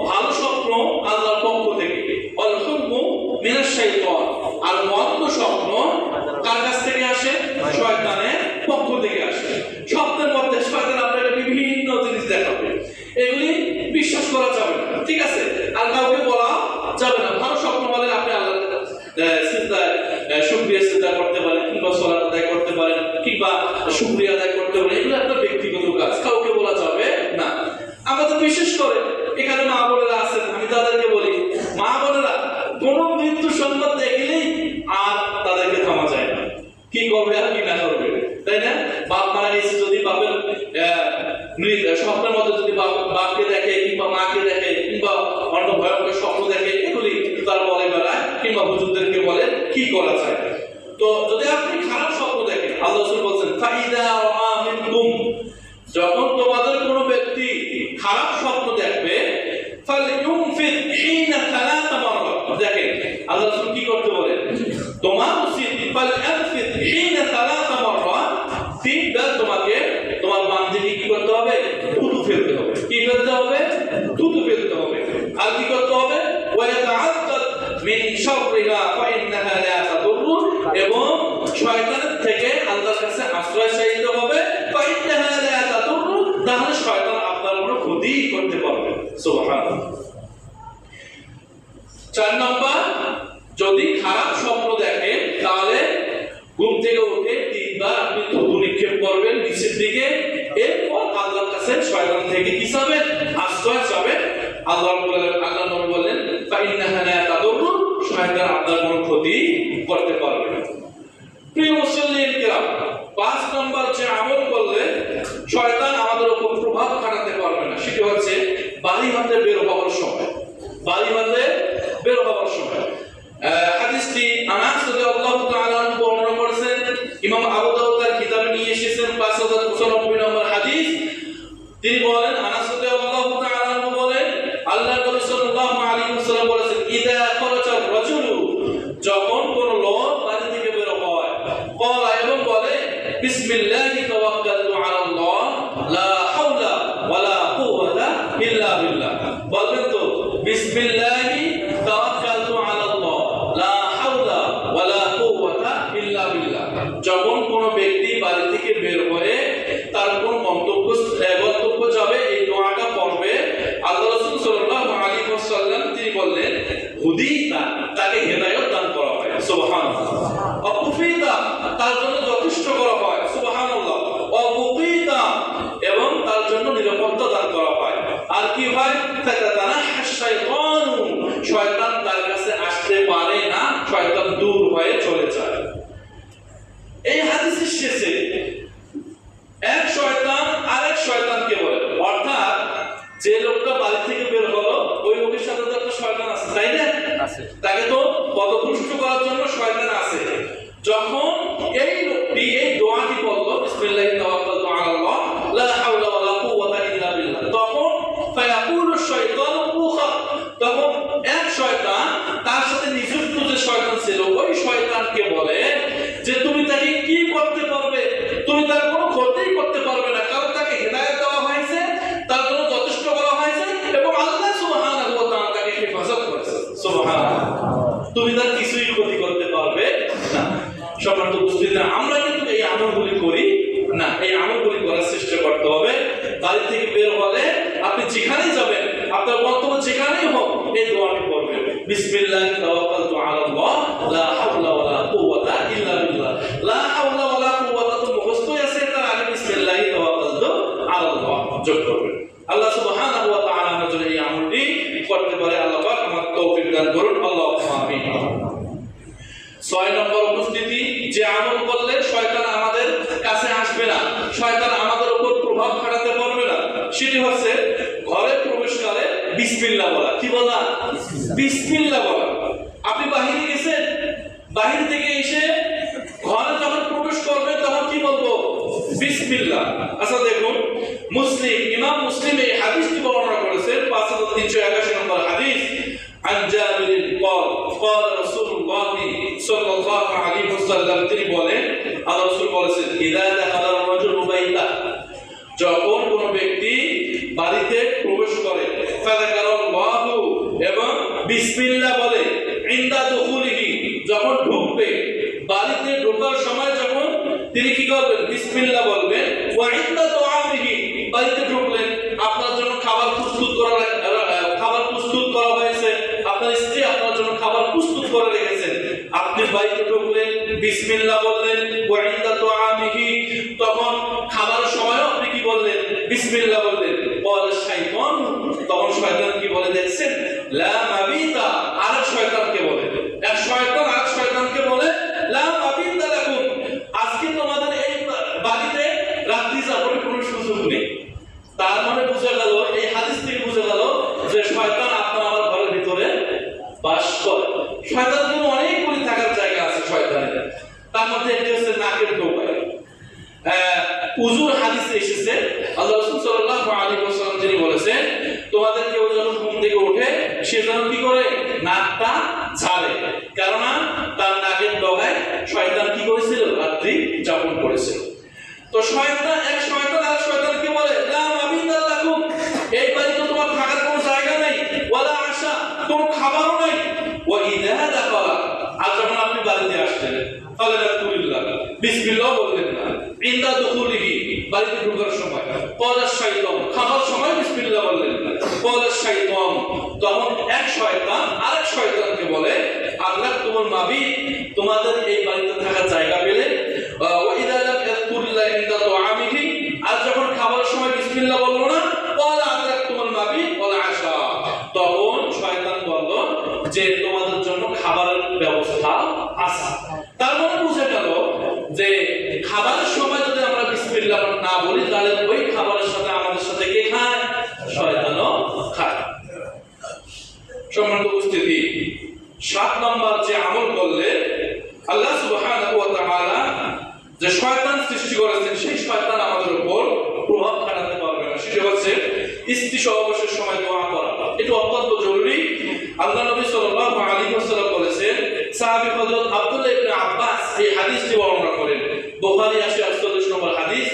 ভালো স্বপ্ন আল্লাহর পক্ষ থেকে, আল হুলমু মিনাশ শাইতান, আর মন্দ স্বপ্ন কার কাছ থেকে আসে? শয়তানের পক্ষ থেকে আসে। স্বপ্নের মধ্যে শয়তান আপনাকে বিভিন্ন জিনিস দেখাবে, এগুলি বিশ্বাস করা যাবে না, ঠিক আছে? আর কাউকে বলা যাবে না। ভালো স্বপ্ন বলে আপনি আল্লাহ শুকরিয়া সিজদা করতে পারেন, কিংবা সালাত আদায় করতে পারেন, কিংবা শুকরিয়া আদায় করতে পারেন, এগুলো আপনার ব্যক্তিগত কাজ, কাউকে বলা যাবে না। আমাদের বিশেষ করে এখানে মা বোনেরা আছেন, আমি তাদেরকে বলি, মা বোনেরা কোন মৃত্যু সংবাদ দেখলেই আর তাদেরকে থামা যায় না, কি করবে আর কি না করবে, তাই না? বাপ মারা গেছে, যদি বাপের স্বপ্নের মধ্যে যদি বাপকে দেখে কিংবা মাকে দেখে কিংবা অন্য ভয়ঙ্কর স্বপ্ন দেখে, এগুলি তার বলে বেড়ায় কিংবা হুজুরদেরকে বলে কি করা যায়। তো যদি আপনি খারাপ স্বপ্ন দেখেন, আল্লাহ রাসূল বলেন, ফাইদা রাআ মিনকুম, যখন তোমাদের কোনো ব্যক্তি খারাপ স্বপ্ন দেখবে, ফালইউনফিক হিনা 3 মাররা, দেখেন আল্লাহ রাসূল কি করতে বলেন, তোমার উচিত ফালইউনফিক হিনা 3 মাররা, 3 বার তোমাকে তোমার বান্দিকে কি করতে হবে? থুতু ফেলতে হবে। কি ফেলতে হবে? থুতু ফেলতে হবে। আর কি করতে হবে? ওয়া ইয়াতাআদ্দাদ মিন শাররিহা ফাইন্নাহা লা তাদুররু, এবং শয়তানের থেকে আল্লাহর কাছে আশ্রয় চাইতে হবে, ফাইন্নাহা লা তাদুররু, তাহলে শয়তান আপনার ক্ষতি করতে পারবে। সুবহানাল্লাহ। 4 নম্বর, যদি খারাপ স্বপ্ন দেখেন তাহলে ঘুম থেকে উঠে 3 বার আপনি থুতু নিক্ষেপ করবেন নিচের দিকে, এরপর আল্লাহর কাছে শয়তান থেকে কি চাবেন? আশ্রয় চাবেন। আল্লাহ নবী বলেন ফাইন্নাহা লা তাদুররু, শয়তান আপনার কোনো ক্ষতি করতে পারবে না। প্রিয় মুসলিম কিরাম, 5 নম্বর যে আমল করলে শয়তান আমাদের উপর প্রভাব খাটাতে পারবে না সেটি হচ্ছে বাড়ি হতে বের হওয়ার সময়। বাড়ি হতে বের হওয়ার সময় হাদিসটি আনাস রাদিয়াল্লাহু তাআলা বর্ণনা করেছেন, ইমাম আবু দাউদ তার কিতাবে নিয়ে এসেছেন 5095 নম্বর হাদিস। তিনি বলেন, আনাস রাদিয়াল্লাহু তাআলা বলেন আল্লাহর নবী সাল্লাল্লাহু আলাইহি ওয়াসাল্লাম বলেছেন, ইদা খরাজা রাজুলু, যখন কোন লোক বাড়ি থেকে বের হয়, ক্বালা, এবং বলে বিসমিল্লাহি তাওয়াক্কালতু আলাল্লাহ লা হাওলা ওয়ালা কুওয়াতা ইল্লা বিল্লাহ। বলবেন তো বিসমিল্লাহি তাওয়াক্কালতু আলাল্লাহ লা হাওলা ওয়ালা কুওয়াতা ইল্লা বিল্লাহ। যখন কোন ব্যক্তি বাড়ি থেকে বের হয়ে তার কোন গন্তব্য যাবে এই দোয়াটা পড়বে, আল্লাহ রাসূল সাল্লাল্লাহু আলাইহি ওয়াসাল্লাম তিনি বললেন হুদিতা, তাকে হেদায়েত দান করা হয়। সুবহানাল্লাহ। অকুফিতা, তার জন্য যথেষ্ট করা হয়। সুবহানাল্লাহ। অবুকিতা, এবং তার জন্য নিরাপত্তা দান করা হয়। আর কি হয়? ফাতানাহা শাইতানু, শয়তান তার কাছে আসতে পারে না, শয়তান দূর হয়ে চলে যায়। এই হাদিসের শেষে এক শয়তান আরেক শয়তানকে বলে, অর্থাৎ যে লোকটা বাড়ি থেকে বের হলো ওই লোকের সাথে তো একটা শয়তান আছে, তাই না? তাকে তো পদভ্রষ্ট করার জন্য শয়তান আছে। যখন এই লোকটি এই দোয়াটি বলল বিসমিল্লাহি তাওয়াক্কালতু আলাল্লাহ লা হাওলা ওয়ালা কুওয়াতা ইল্লা বিল্লাহ, তখন ফায়াকুলু শাইতানু উখা, তখন এক শয়তান তার সাথে নিযুক্ত যে শয়তান ছিল ওই শয়তানকে বলে যে তুমি তাকে কি করতে পারবে? তুমি তার কোনো ক্ষতি করতে পারবে না, কারণ তাকে হেদায়েত দেওয়া হয়েছে, তার জন্য যথেষ্ট করা হয়েছে, এবং আল্লাহ সুবহানাহু ওয়া তাআলা তাকে হেফাজত করেছে। সুবহানাল্লাহ। তুমি তার কিছুই ক্ষতি করতে পারবে না। সম্মানিত উপস্থিতি, আমরা কিন্তু এই আমলগুলি করি না। এই আমলগুলি করার চেষ্টা করতে হবে। বাড়ি থেকে বের হলে আপনি যেখানেই যাবেন, আপনার গন্তব্য যেখানেই হোক, এই দোয়াটি পড়বেন, বিসমিল্লাহি তাওয়াক্কালতু আলাল্লাহ লা হাওলা ওয়ালা কুওয়াতা ইল্লা বিল্লাহ। লা হাওলা ওয়ালা কুওয়াতা তো মুখস্থই আছে, তার আগে বিসমিল্লাহি তাওয়াক্কালতু আলাল্লাহ যোগ করবেন। আল্লাহ সুবহানাহু ওয়া তাআলা আমাদের এই আমলটি করতে পারে। আল্লাহ পাক আমাদের তৌফিক দান করুন। আল্লাহুম্মা আমিন। 6 নম্বর উপস্থিতি, যে আমল করলে শয়তান আমাদের কাছে আসবে না, শয়তান আমাদের উপর প্রভাব খাটাতে পারবে না, সেটি হচ্ছে ঘরে প্রবেশকালে বিসমিল্লাহ বলা। কি বলা? বিসমিল্লাহ বলা। আপনি বাহিরে গেছেন, বাহির থেকে এসে ঘরে যখন প্রবেশ করবেন তখন কি বলবো? বিসমিল্লাহ। আচ্ছা দেখুন, মুসলিম, ইমাম মুসলিম এই হাদিসটি বর্ণনা করেছেন 5381 নম্বর হাদিস। عن جابر قال قال رسول الله صلى الله عليه وسلم, তিনি বলেন আল্লাহ রাসূল বলেছেন, ইযা দাখালা রাজুলু বাইতা, যখন কোন ব্যক্তি বাড়িতে প্রবেশ করে, ফাযাকারাল্লাহু, এবং বিসমিল্লাহ বলে, ইনদা দুখুলিহি, যখন ঢুকবে, বাড়িতে ঢোকার সময় যখন তিনি কি করবেন? বিসমিল্লাহ বলবেন। ওয়া ইনদা তুআমিহি, বাড়িতে ঢুকলেন, আপনার জন্য খাবার প্রস্তুত করা হয়েছে, আপনার স্ত্রী আপনার জন্য খাবার প্রস্তুত করে রেখেছেন, আপনি বাড়িতে ঢুকলেন, বিসমিল্লাহ বললেন। ওয়া ইনদা তুআমিহি, তখন খাবারের সময় আপনি কি বললেন? বিসমিল্লাহ বললেন। ক্বালা শাইতান, তখন শয়তান কি বলে দেখছেন? লা মাবিতা, আরেক শয়তানকে বলে, এক শয়তান আরেক শয়তানকে বলে, লা মাবিতা লাকুম, আজকে তোমাদের এই বাড়িতে রাত্রি যাপনের কোনো সুযোগ নেই। তার মানে বুঝা গেল, এই হাদিস থেকে বুঝা গেল যে শয়তান আপনার আমার ঘরের ভিতরে বাস করে। শয়তান কিন্তু অনেকগুলি থাকার জায়গা আছে শয়তানের, তার মধ্যে একটি হচ্ছে নাকের ডোকায়। উজুর হাদিসে এসেছে, আল্লাহ রাসূল সাল্লাল্লাহু আলাইহি ওয়াসাল্লাম তিনি বলেছেন, তোমাদের কেউ যখন ঘুম থেকে ওঠে সে যেন কি করে? নাকটা ঝাড়ে, কেননা তার নাকের ডগায় শয়তান কি করেছিল? রাত্রি যাপন করেছিল। তো শয়তান এক শয়তান আর শয়তানকে বলে, লা মাবিতা লাকুম, এই বাড়িতে তোমার থাকার কোনো জায়গা নেই, ওয়ালা আশা, কোনো খাবারও নেই। ওয়া ইযা দাখালা, আর যখন আপনি বাড়িতে আসলেন, ফালাকুল্লাহ, বিসমিল্লাহ বললেন না। ইনদা দুখুলিহি, বাড়িতে ঢোকার সময়, ক্বালা শাইতান, খাবার সময় বিসমিল্লাহ বললেন। বলে শয়তান, তখন এক শয়তান আরেক শয়তানকে বলে আল্লাহ তোমার মাবি, তোমাদের এই বাড়িতে থাকার জায়গা পেলে ওয়া ইযা লাম ইয়াযকুরিল্লাহ ইনদা তুআমিহি, আর যখন খাবারের সময় বিসমিল্লাহ বলবো না, বলা আল্লাহ তোমার মাবি বলা আশা, তখন শয়তান বলল যে তোমাদের জন্য খাবারের ব্যবস্থা আছে। তার মানে বুঝে গেল যে খাবারের সময় যদি আমরা বিসমিল্লাহ না বলি তাহলে ওই খাবারের সাথে আমাদের সাথে কে খায়? শয়তানও খায়। সম্মানিত উপস্থিতি, 7 নম্বর যে আমল করলে আল্লাহ সুবহানাহু ওয়া তাআলা যে শয়তান সৃষ্টি করেছেন সেই শয়তান আমাদের উপর প্রভাব খাটাতে পারবে না, সেটা হচ্ছে স্ত্রী সহবাসের সময় দোয়া করা। এটা অত্যন্ত জরুরি। আল্লাহ নবী সাল্লাল্লাহু আলাইহি ওয়াসাল্লাম বলেছেন, সাহাবী হযরত আব্দুল্লাহ ইবনে আব্বাস এই হাদিসটি বর্ণনা করেন, বুখারী 80-48 নম্বর হাদিস।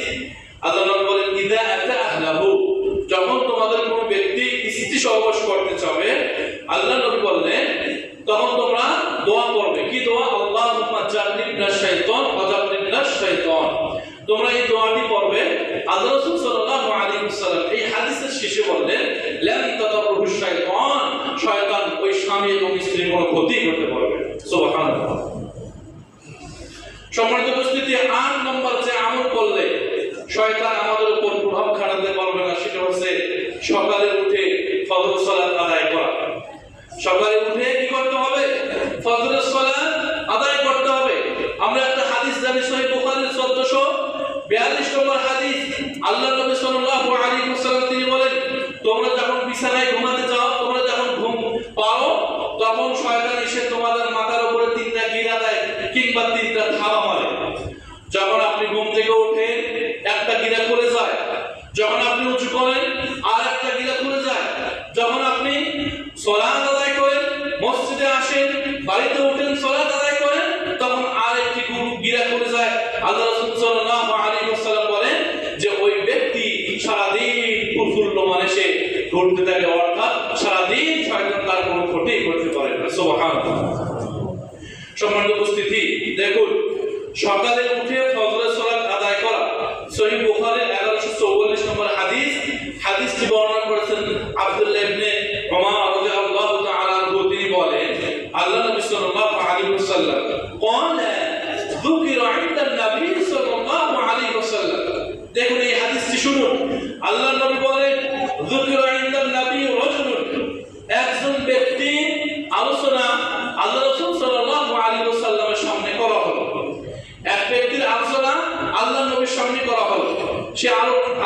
আল্লাহ নবী বলেন, ইযা আতা আহলাহু, যখন তোমাদের কোনো ব্যক্তি স্ত্রী সহবাস করতে চাবে, আল্লাহ নবী বললেন তখন তোমরা দোয়া করবে। কি দোয়া? আল্লাহুম্মা জান্নিবনা শাইতান ওয়া জান্নিবনা শাইতান। তোমরা এই দোয়াটি পড়বে। আল্লাহ রাসূল সাল্লাল্লাহু আলাইহি ওয়াসাল্লাম এই হাদিসের শেষে বললেন, লাম তাদাররুহু শাইতান, শয়তান ওই স্বামী এবং স্ত্রীর কোনো ক্ষতি করতে পারবে না। সুবহানাল্লাহ। সম্মানিত উপস্থিতি, 8 নম্বর যে আমল করলে শয়তান আমাদের উপর প্রভাব খাটাতে পারবে না সেটা হচ্ছে সকালে উঠে ফজর সালাত আদায় করা। সকালে উঠে কি করতে হবে? ফজরের সালাত আদায় করতে হবে। আমরা একটা হাদিস জানি সহিহ বুখারীর 1442 নম্বর হাদিস। আল্লাহ নবী সাল্লাল্লাহু আলাইহি ওয়াসাল্লাম তিনি বলেন, তোমরা যখন বিছানায় ঘুমাতে যাও, তোমরা যখন ঘুম পাও, তখন শয়তান এসে তোমাদের মাথার উপরে 3টা গিরা দেয় কিংবা 3টা থাবা মারে। যখন আপনি ঘুম থেকে উঠে একটা গিরা খুলে যায়, যখন আপনি উঁচু করেন আর একটা গিরা খুলে যায়, যখন আপনি সালাত আদায় করেন, মসজিদে আসেন, বাড়িতে উঠেন, সালাত আদায় করেন, তখন আরেকটি গিরা খুলে যায়। আল্লাহ রাসূল সাল্লাল্লাহু আলাইহি ওয়াসাল্লাম বলেন যে ওই ব্যক্তি সারাদিন প্রফুল্লমান এসে ঘুরতে থাকে, অর্থাৎ সারাদিন শয়তান তার কোনো ক্ষতি করতে পারে না। সুবহানাল্লাহ। সম্মানিত উপস্থিতি, দেখুন সকালে উঠে ফজরের সালাত আদায় করা। সহিহ বুখারীর 1144 নম্বর হাদিস। হাদিসটি বর্ণনা করেছেন আব্দুল্লাহ ইবনে উমর রাদিয়াল্লাহু তাআলা আনহু। তিনি বলেন, আল্লাহ নবী সাল্লাল্লাহু আলাইহি ওয়াসাল্লাম ক্বালা যুকিরা ইনদান নবী সাল্লাল্লাহু আলাইহি ওয়াসাল্লাম। দেখুন এই হাদিসটি শুনুন। আল্লাহ নবী বলেন, যুকিরা ইনদান নবী রাজুলুন, একজন ব্যক্তি আলোচনা আল্লাহ রাসূল সাল্লাল্লাহু আলাইহি ওয়াসাল্লামের সামনে করা হলো। এক ব্যক্তির আলোচনা আল্লাহ নবীর সামনে করা হলো। সে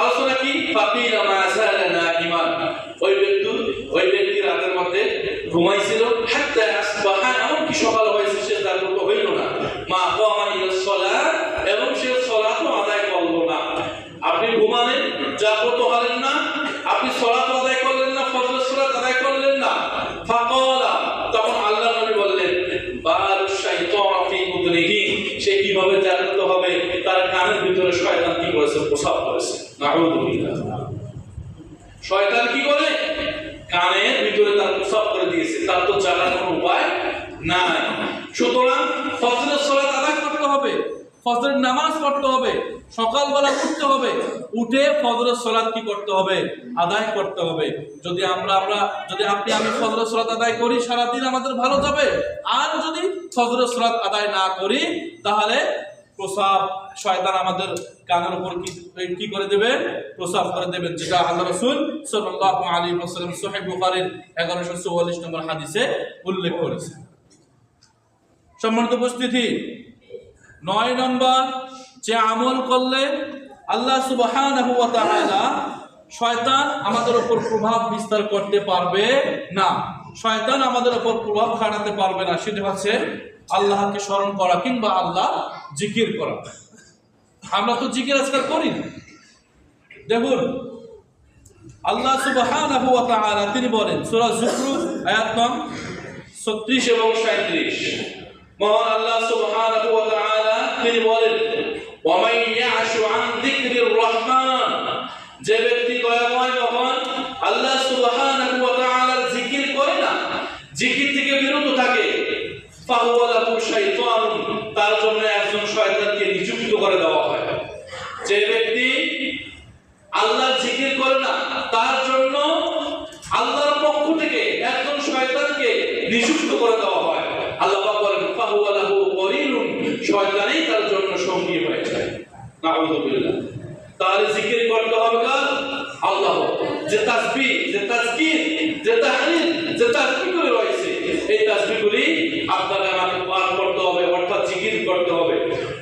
আলোচনা কি? ফাকিরা মা সালানা ইমান। ওই ব্যক্তি রাতের মধ্যে ঘুমাইছিল, হাত্তা আসবাহা, এমনকি সকাল হয়েছে সে জাগ্রত হইল না। মা কামা ইলা সালাত, এবং সে সালাতও আদায় করল না। আপনি ঘুমালেন, জাগ্রত হলেন না, আপনি সালাত আদায় করলেন না, ফজরের সালাত আদায় করলেন না। ফাকালা, তখন আল্লাহ নবী বললেন, বাল শাইতান ফি উযনিহি, সে কিভাবে জাগ্রত হবে? তার কানের ভিতরে শয়তান কি করেছে? প্রসাব করেছে। নাউযুবিল্লাহ। শয়তান কি করে? কানের ভিতরে তার প্রসাব করে দিয়েছে, তার তো জানার কোনো উপায় নাই। সুতরাং ফজরের সালাত আদায় করতে হবে, ফজরের নামাজ পড়তে হবে, সকালবেলা উঠতে হবে, উঠে ফজরের সালাত কি করতে হবে? আদায় করতে হবে। যদি আমি ফজরের সালাত আদায় করি, সারাদিন আমাদের ভালো যাবে। আর যদি ফজরের সালাত আদায় না করি, তাহলে প্রসাব, শয়তান আমাদের কানের উপর কি করে দেবেন? প্রসাব করে দেবেন, যেটা আল্লাহ রাসূল সাল্লাল্লাহু আলাইহি ওয়াসাল্লাম সহিহ বুখারীর 1144 নম্বর হাদিসে উল্লেখ করেছেন। সম্মানিত উপস্থিতি, 9 নম্বর যে আমল করলে আল্লাহ সুবহানাহু ওয়া তাআলা শয়তান আমাদের উপর প্রভাব বিস্তার করতে পারবে না, শয়তান আমাদের উপর প্রভাব খাটাতে পারবে না, সেটা হচ্ছে আল্লাহকে স্মরণ করা কিংবা আল্লাহ জিকির করা। আমরা তো জিকির আজকাল করি না। দেখুন আল্লাহ সুবহানাহু ওয়া তাআলা তিনি বলেন সূরা যুখরুফ আয়াত নং 36 এবং 37, মহান আল্লাহ সুবহানাহু ওয়া তাআলা তিনি বলেন, ওয়া মান ইয়াশু আন যিকরির রহমান, যে ব্যক্তি দয়াময় মহান আল্লাহ সুবহানাহু ওয়া তাআলার জিকির করে না, জিকির থেকে বিরত থাকে, ফাহুয়া লাহু শাইতান, তার জন্য একজন শয়তানকে নিযুক্ত করে দেওয়া হয়। যে ব্যক্তি আল্লাহর জিকির করে না, তার জন্য পক্ষ থেকে একজন শয়তানকে নিযুক্ত করে দেওয়া হয়। আল্লাহ পাক বলেন ফাহুয়া লাহু করিনুন, শয়তানই তার জন্য সঙ্গী হয়ে যায়। নাউযুবিল্লাহ। তাহলে জিকির করতে হবে কার? আল্লাহ। যে তাসবিহ, যে তাজকির, যে তাহলিল, যে তাসবিহগুলি রয়েছে, এই তাসবিহগুলি আপনাকে আমাকে পাঠ করতে হবে, অর্থাৎ জিকির করতে হবে।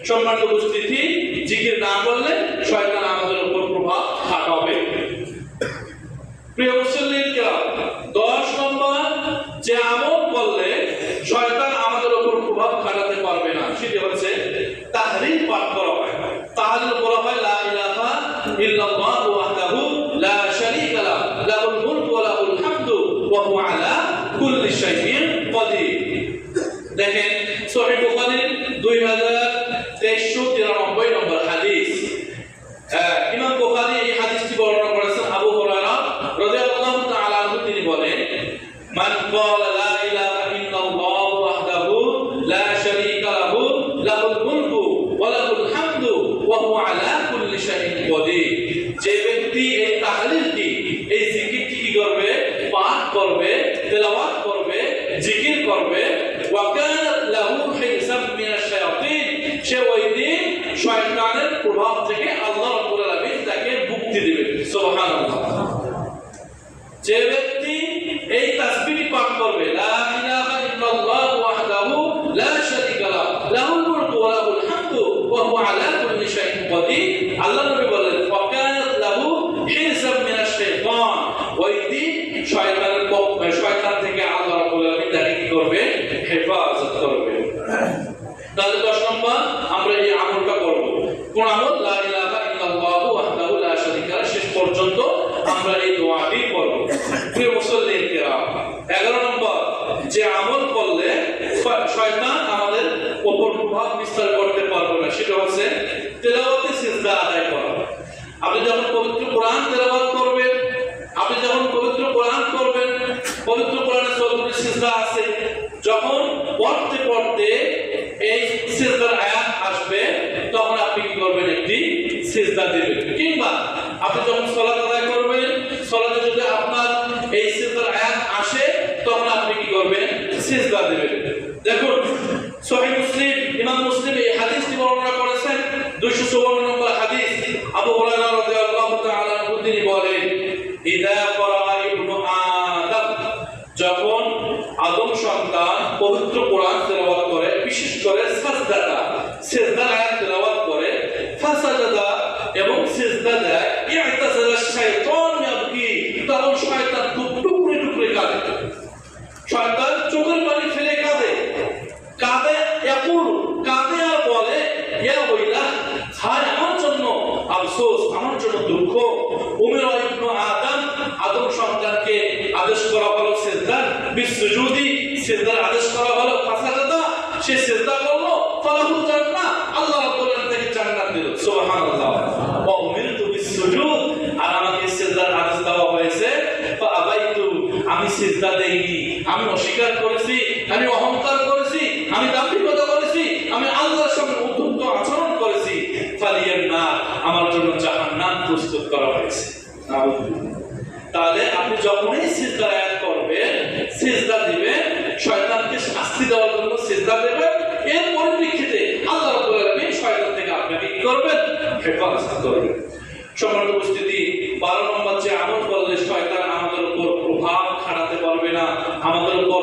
সম্মানিত উপস্থিতি, জিকির না করলে শয়তান আমাদের উপর প্রভাব খাটাবে। প্রিয় মুসলিম, 10 নম্বর যে আমল করলে শয়তান আমাদের উপর প্রভাব খাটাতে পারবে না, সেটি হচ্ছে তাহলিল পাঠ করা হয়। তাহলিল বলা হয় লা ইলাহা ইল্লাল্লাহু ওয়াহদাহু লা শারীকা লাহু লাহুল মুলকু ওয়া লাহুল হামদু ওয়া হুয়া আলা কুল্লি শাইইন কাদির। দেখেন সহিহ বুখারী 2393 নম্বর হাদিস। ইমাম বুখারী এই হাদিসটি বর্ণনা করেছেন আবু হুরায়রা রাদিয়াল্লাহু তাআলা আনহু, তিনি বলেন মান ক্বালা লা ইলাহা ইল্লাল্লাহু ওয়াহদাহু লা শারীকা লাহু লাহুল মুলকু ওয়া লাহুল হামদু ওয়া হুয়া আলা কুল্লি শাইইন কাদির। যে ব্যক্তি এই তাহলিলটি, এই জিকিরটি কি করবে? পাঠ করবে, তেলাওয়াত করবে, জিকির করবে, ওয়া কানাত লাহু হিসাব মিনাশ শায়াতিন, সে ওই দিন শয়তানের প্রভাব থেকে আল্লাহ রাব্বুল আলামিন তাকে মুক্তি দিবেন। সুবহানাল্লাহ। যে ব্যক্তি এই তাসবিহ পাঠ করবে লা ইলাহা ইল্লাল্লাহু ওয়াহদাহু লা শারীকা লাহু লাহুল মুলকু ওয়া লাহুল হামদু ওয়া হুয়া আলা কুল্লি শাইইন কাদির, আল্লাহ নবী বলেন ওয়া কানাত লাহু হিসাব মিনাশ শাইতান, ওই দিন শয়তান থেকে আল্লাহ রাব্বুল আলামিন তাকে কি করবে? হেফাজত করবে। তাহলে 10 নম্বর আমরা এই আমলটা করব। কোন আমল? লা ইলাহা ইল্লাল্লাহু ওয়াহদাহু লা শারীকা লাহু, শেষ পর্যন্ত আমরা এই দোয়াটি করব। প্রিয় মুসল্লিন কিরাম, 11 নম্বর যে আমল করলে শয়তান আমাদের উপর প্রভাব বিস্তার করতে পারবে না, সেটা হচ্ছে তেলাওয়াতে সিজদা আদায় করা। আপনি যখন পবিত্র কোরআন তেলাওয়াত করবেন, আপনি যখন পবিত্র কোরআন করবেন, পবিত্র কোরআনে 14টি সিজদা আছে, যখন পড়তে পড়তে এই সিজদার আয়াত আসবে, তখন আপনি কি করবেন? একটি সিজদা দিবেন। কিংবা আপনি যখন সালাত আদায় করবেন, সালাতে যদি আপনার এই সিজদার আয়াত আসে, তখন আপনি কি করবেন? সিজদা দিবেন। দেখুন সহিহ মুসলিম, ইমাম মুসলিম এই হাদিসটি বর্ণনা করেছেন, 254 নম্বর হাদিস। আবু হুরায়রা রাদিয়াল্লাহু তাআলা আনহু তিনি বলেন ইযা ক্বারা ইবনু আদম, যখন আদম সন্তান পবিত্র কোরআন তেলাওয়াত করে, বিশেষ করে সাজদাটা, সিজদার আয়াত তেলাওয়াত করে, ফাসাজাদা এবং সিজদা দেয়, ইয়াতাযালা শাইতান ইয়াবকি, তখন শয়তান খুব টুকরে টুকরে কাঁদে। শয়তান চোখের পানি ফেলে কাঁদে, কাঁদে ইয়াকুল, কাঁদে আর বলে ইয়া ওয়াইলা, হায় আমার জন্য আফসোস, আমার জন্য দুঃখ। উমিরা ইবনু আদম, আদম সন্তানকে আদেশ করা হলো সিজদা বিসুজুদি, সিজদার আদেশ করা হলো, ফাসাজাদা, সে সিজদা করলো, ফালাহুল জান্নাহ, আল্লাহ রাব্বুল আলামিন তাকে জান্নাত দিল। সুবহানাল্লাহ। ওয়া উমিরতু বিসুজুদ, আর আমাকে সিজদার আদেশ দেওয়া হয়েছে, ফাআবাইতু, আমি সিজদা দেইনি, আমি অস্বীকার করেছি, আমি অহংকার করেছি, আমি দাম্ভিকতা করেছি, আমি আল্লাহর সামনে উদ্ধত আচরণ করেছি, ফালিয়ান্না, আমার জন্য জাহান্নাম প্রস্তুত করা হয়েছে। তাহলে আপনি যখনই সিজদার আয়াত করবেন, সিজদা দিবেন, শয়তানকে শাস্তি দেওয়ার জন্য সিজদা দেবেন, এর পরিপ্রেক্ষিতে আল্লাহ রাব্বুল আলামিন শয়তান থেকে আপনাকে কি করবেন? হেফাজত করবেন। সম্মানিত উপস্থিতি, 12 নম্বর যে আমল করলে শয়তান আমাদের উপর প্রভাব খাটাতে পারবে না, আমাদের উপর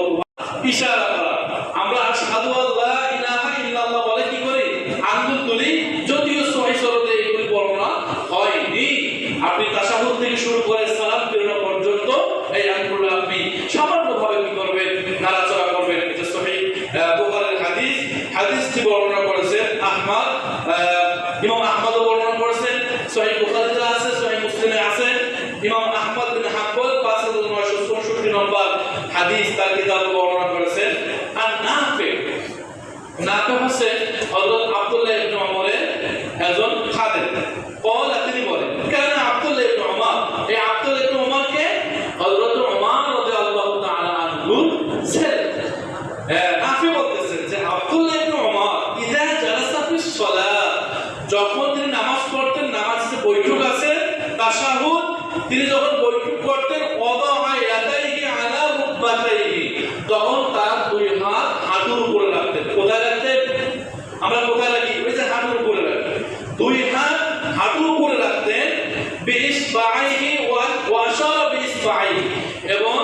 ইশারা করা। আমরা আশহাদু আল্লা ইলাহা ইল্লাল্লাহ বলে কি করি? আঙ্গুল তুলি, যদিও সহিহ সনদে এগুলি বর্ণনা হয়নি। আপনি তাশাহুদ থেকে শুরু করে সালাম ফিরানো পর্যন্ত এই আঙ্গুলগুলো আপনি সামান্যভাবে কি করবেন? নাড়াচাড়া করবেন। এটা সহিহ বুখারীর হাদিস। হাদিসটি বর্ণনা করেছেন আহমদ, ইমাম আহমদও বর্ণনা করেছেন, সহিহ বুখারীতে আছে, সহিহ মুসলিমে আছে। ইমাম আহমদ বিন হাম্বল 5964 নম্বর হাদিস তার কিতাবে বর্ণনা করেছেন। আর নাফি, নাফি হচ্ছে হযরত আব্দুল্লাহ ইবনে ওমরের একজন খাদেম। কওলা, তিনি বলেন কেন আব্দুল্লাহ ইবনে ওমর, এই আব্দুল্লাহ ইবনে ওমরকে হযরত ওমর রাদিয়াল্লাহু তাআলা আনহু ছেলে। নাফি বলতেছেন যে আব্দুল্লাহ ইবনে ওমর ইযা জালাসা ফিস সালাত, যখন তিনি নামাজ পড়তেন, নামাজে বৈঠক আছে তাশাহুদ, তিনি যখন বৈঠক করতেন, ওয়াদা ইয়াদাইহি ইসফাই, এবং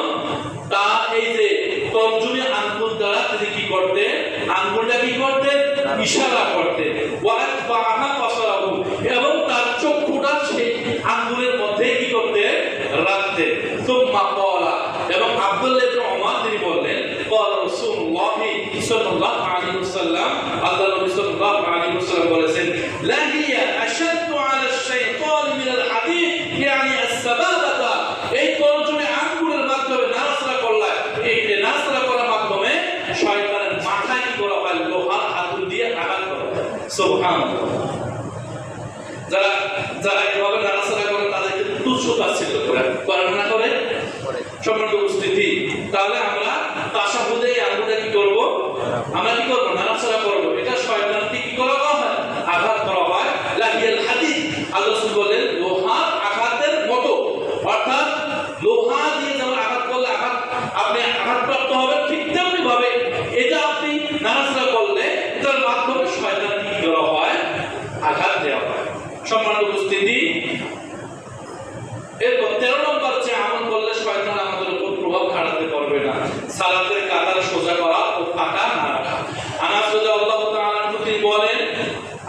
তার এই যে তর্জনী আঙ্গুল দ্বারা তিনি কি করতেন, আঙ্গুলটা কি করতেন, ইশারা করতেন। ওয়াতবাহা বাসারাহু, এবং তার চক্ষুটা সেই আঙ্গুলের মধ্যে কি করতেন, রাখতেন। সুম্মা ক্বালা, এবং আব্দুল্লাহ ইবনে ওমর তিনি বললেন, ক্বালা রাসূলুল্লাহ সাল্লাল্লাহু আলাইহি ওয়াসাল্লাম, আল্লাহ নবী সাল্লাল্লাহু আলাইহি ওয়াসাল্লাম বলেছেন, লা হিয়া আশাদ্দু আলা আশ-শাইতান মিনাল হাদীদ, ইয়ানি আস-সাবাবাতা, এই তর্জনী আঙ্গুলের মাধ্যমে নাড়াচাড়া করলে, এই নাড়াচাড়া করার মাধ্যমে শয়তানের মাথায় কি করা হয়, লোহার হাতুড়ি দিয়ে আঘাত করা হয়। সুবহানাল্লাহ। যারা যারা এইভাবে নাড়াচাড়া করে তাদেরকে তুচ্ছ তাচ্ছিল্য করে না করে সম্মানিত উপস্থিতি, তাহলে আমরা তাশাহুদে এই আঙ্গুলটা কি করব, আমরা কি করব, নাড়াচাড়া করব। এটা শয়তানকে কি করা হয়, আঘাত করা হয়। লাহিয়াল হাদিদ, আল্লাহ রাসূল বলেন লোহার আঘাতের মতো, অর্থাৎ লোহা দিয়ে যেমন আঘাত করলে আপনি আঘাতপ্রাপ্ত হবেন, ঠিক তেমনি ভাবে এটা আপনি নাড়াচাড়া করলে এটার মাধ্যমে শয়তানকে কি করা হয়, আঘাত দেওয়া হয়। সম্মানিত উপস্থিতি, এরপর 13 নম্বর যে আমল করলে শয়তান আমাদের উপর প্রভাব খাটাতে পারবে না, সালাতের কাতার সোজা করা ও ফাঁকা না রাখা। আনাস রাদিয়াল্লাহু তাআলা আনহু তিনি বলেন,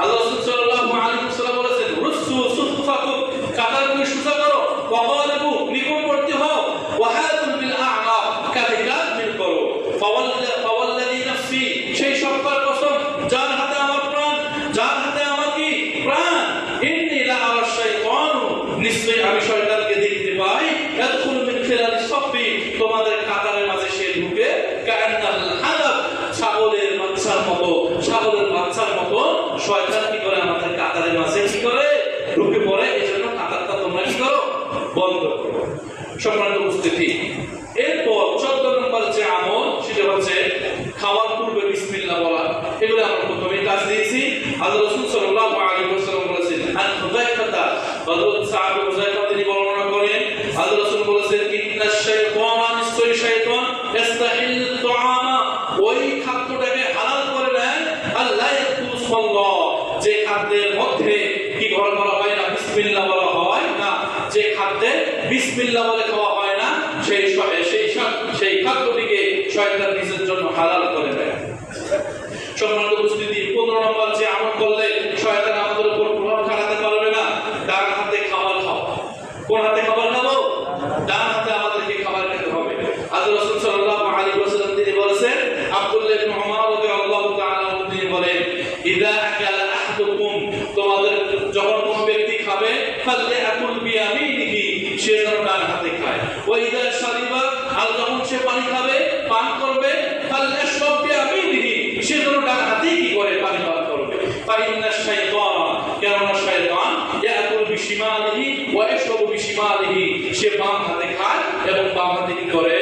আল্লাহ রাসূল সাল্লাল্লাহু আলাইহি ওয়াসাল্লাম বলেছেন, রুসু সুফাকুম, কাতারগুলো সোজা করো, ওয়াকালিবু, নিকটবর্তী হও, ওয়াহাতুল বিল আ'নাক, কাঁধে কাঁধ মিল করো, ফাওয়াল্লাযী নাফসি, সেই সত্তার কসম যার হাতে আমার প্রাণ, যার হাতে আমার কি প্রাণ, ইন্নী লা আরা শাইতান, নিশ্চয়ই আমি শয়তানকে দেখতে পাই, ইয়াদখুলু মিন খিলালি সাফি, তোমাদের কাতারের মাঝে সে ঢুকে, কাআন্নাল হাদাব, ছাগলের বাচ্চার মতো, ছাগলের বাচ্চার মতো শয়তান কি করে আমাদের কাতারের মাঝে কি করে ঢুকে পড়ে। এজন্য কাতারটা তোমরা কি করো, বন্ধ করো। সম্মানিত উপস্থিতি, এরপর 14 নম্বর যে আমল সেটা হচ্ছে খাওয়ার পূর্বে বিসমিল্লাহ বলা। এগুলো আমরা প্রথমে কাজ দিয়েছি। আল্লাহ রাসূল সাল্লাল্লাহু আলাইহি ওয়াসাল্লাম বলেছেন, আন হুযায়ফা, হযরত সাহাবী হুযায়ফা তিনি বর্ণনা করেন, আল্লাহ রাসূল বলেছেন, ইন্নাশ শাইতানা, নিশ্চয়ই শয়তান, ইস্তাহিল্লু তুআমা, ওই খাদ্যটাকে হালাল করে নেয়, আল্লাহ ইয়াকুসুল্লাহ, যে খাদ্যের মধ্যে কি করা হয় না, বিসমিল্লাহ বলা হয় না, যে খাদ্যে বিসমিল্লাহ বলে খাওয়া হয় না, সেই খাদ্যটিকে শয়তান নিজের জন্য হালাল করে দেয়। সম্মানিত উপস্থিতি, 15 নম্বর যে আমল করলে শয়তান আমাদের উপর প্রভাব খাটাতে পারবে না, ডান হাতে খাবার খাওয়া। কোন হাতে খাবার খাবো? ডান হাতে আমাদেরকে খাবার খেতে হবে। আল্লাহ রাসূল সাল্লাল্লাহু আলাইহি ওয়াসাল্লাম তিনি বলেছেন, আব্দুল্লাহ ইবনে ওমর রাদিয়াল্লাহু তাআলা তিনি বলেন, ইযা আকালা আহাদুকুম, তোমাদের যখন কোন ব্যক্তি খাবে, ফালইয়াকুল বিয়ামিনিহি, সে যেন ডান হাতে খায়। ওয়া ইযা শারিবা, আর যখন সে পানি খাবে, পান করবে, ফালইয়াশরাব বিয়ামিনিহি, সে যেন ডান হাতেই কি করে, পানি পান করবে। ফাইন্নাশ শাইতান, কেননা শয়তান, ইয়াকুল বিশিমালিহি ওয়া ইয়াশরাবু বিশিমালিহি, সে বাম হাতে খায় এবং বাম হাতে কি করে,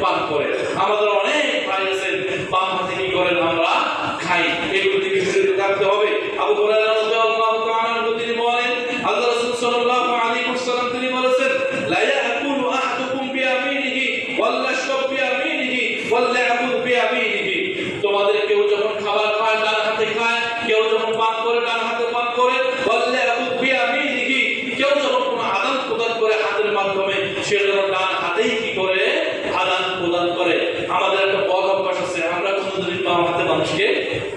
পান করে। আমাদের অনেক ভাই আছেন বাম হাতে কি করেন, আমরা খাই। এগুলো থেকে বিরত থাকতে হবে। আবু হুরায়রা রাদিয়াল্লাহু তাআলা আনহু তিনি বলেন, আল্লাহ রাসূল সাল্লাল্লাহু আলাইহি ওয়াসাল্লাম তিনি বলেছেন, লা ইয়াকুলু আহাদুকুম বিয়ামিনিহি ওয়া ইয়াশরাবু বিয়ামিনিহি ওয়া ইয়াকুলু বিয়ামিনিহি, তোমাদের কেউ যখন খাবার খায় ডান হাতে খায়, কেউ যখন পান করে ডান হাতে পান করে, ওয়া ইয়াকুলু বিয়ামিনিহি, কেউ যখন কোনো আদান প্রদান করে হাতের মাধ্যমে, সে যেন ডান হাতেই কি করে, আদান প্রদান করে। আমাদের একটা বদ অভ্যাস আছে, আমরা কোনদিন বাম হাতে মানুষকে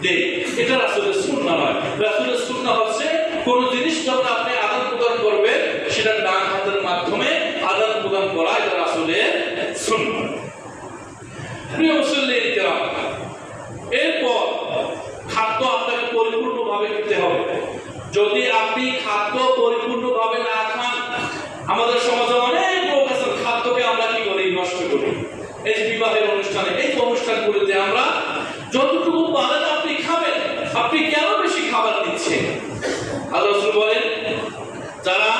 দেই, এটা রাসূলের সুন্নাহ নয়। রাসূলের সুন্নাহ হচ্ছে কোন জিনিস যখন আপনি আদান প্রদান করবেন, সেটা ডান হাতের মাধ্যমে আদান প্রদান করা, এটা রাসূলের সুন্নাহ। প্রিয় মুসল্লিন কিরাম, এরপর খাদ্য আপনাকে পরিপূর্ণভাবে খেতে হবে। যদি আপনি খাদ্য পরিপূর্ণভাবে না খান, আমাদের সমাজে অনেক লোক আছে খাদ্যকে আমরা কি করি, নষ্ট করি। এই যে বিবাহের অনুষ্ঠানে, এই অনুষ্ঠানগুলোতে আমরা যতটুকু পারেন আপনি খাবেন, আপনি কেন বেশি খাবার দিচ্ছেন? আল্লাহ রাসূল বলেন, যারা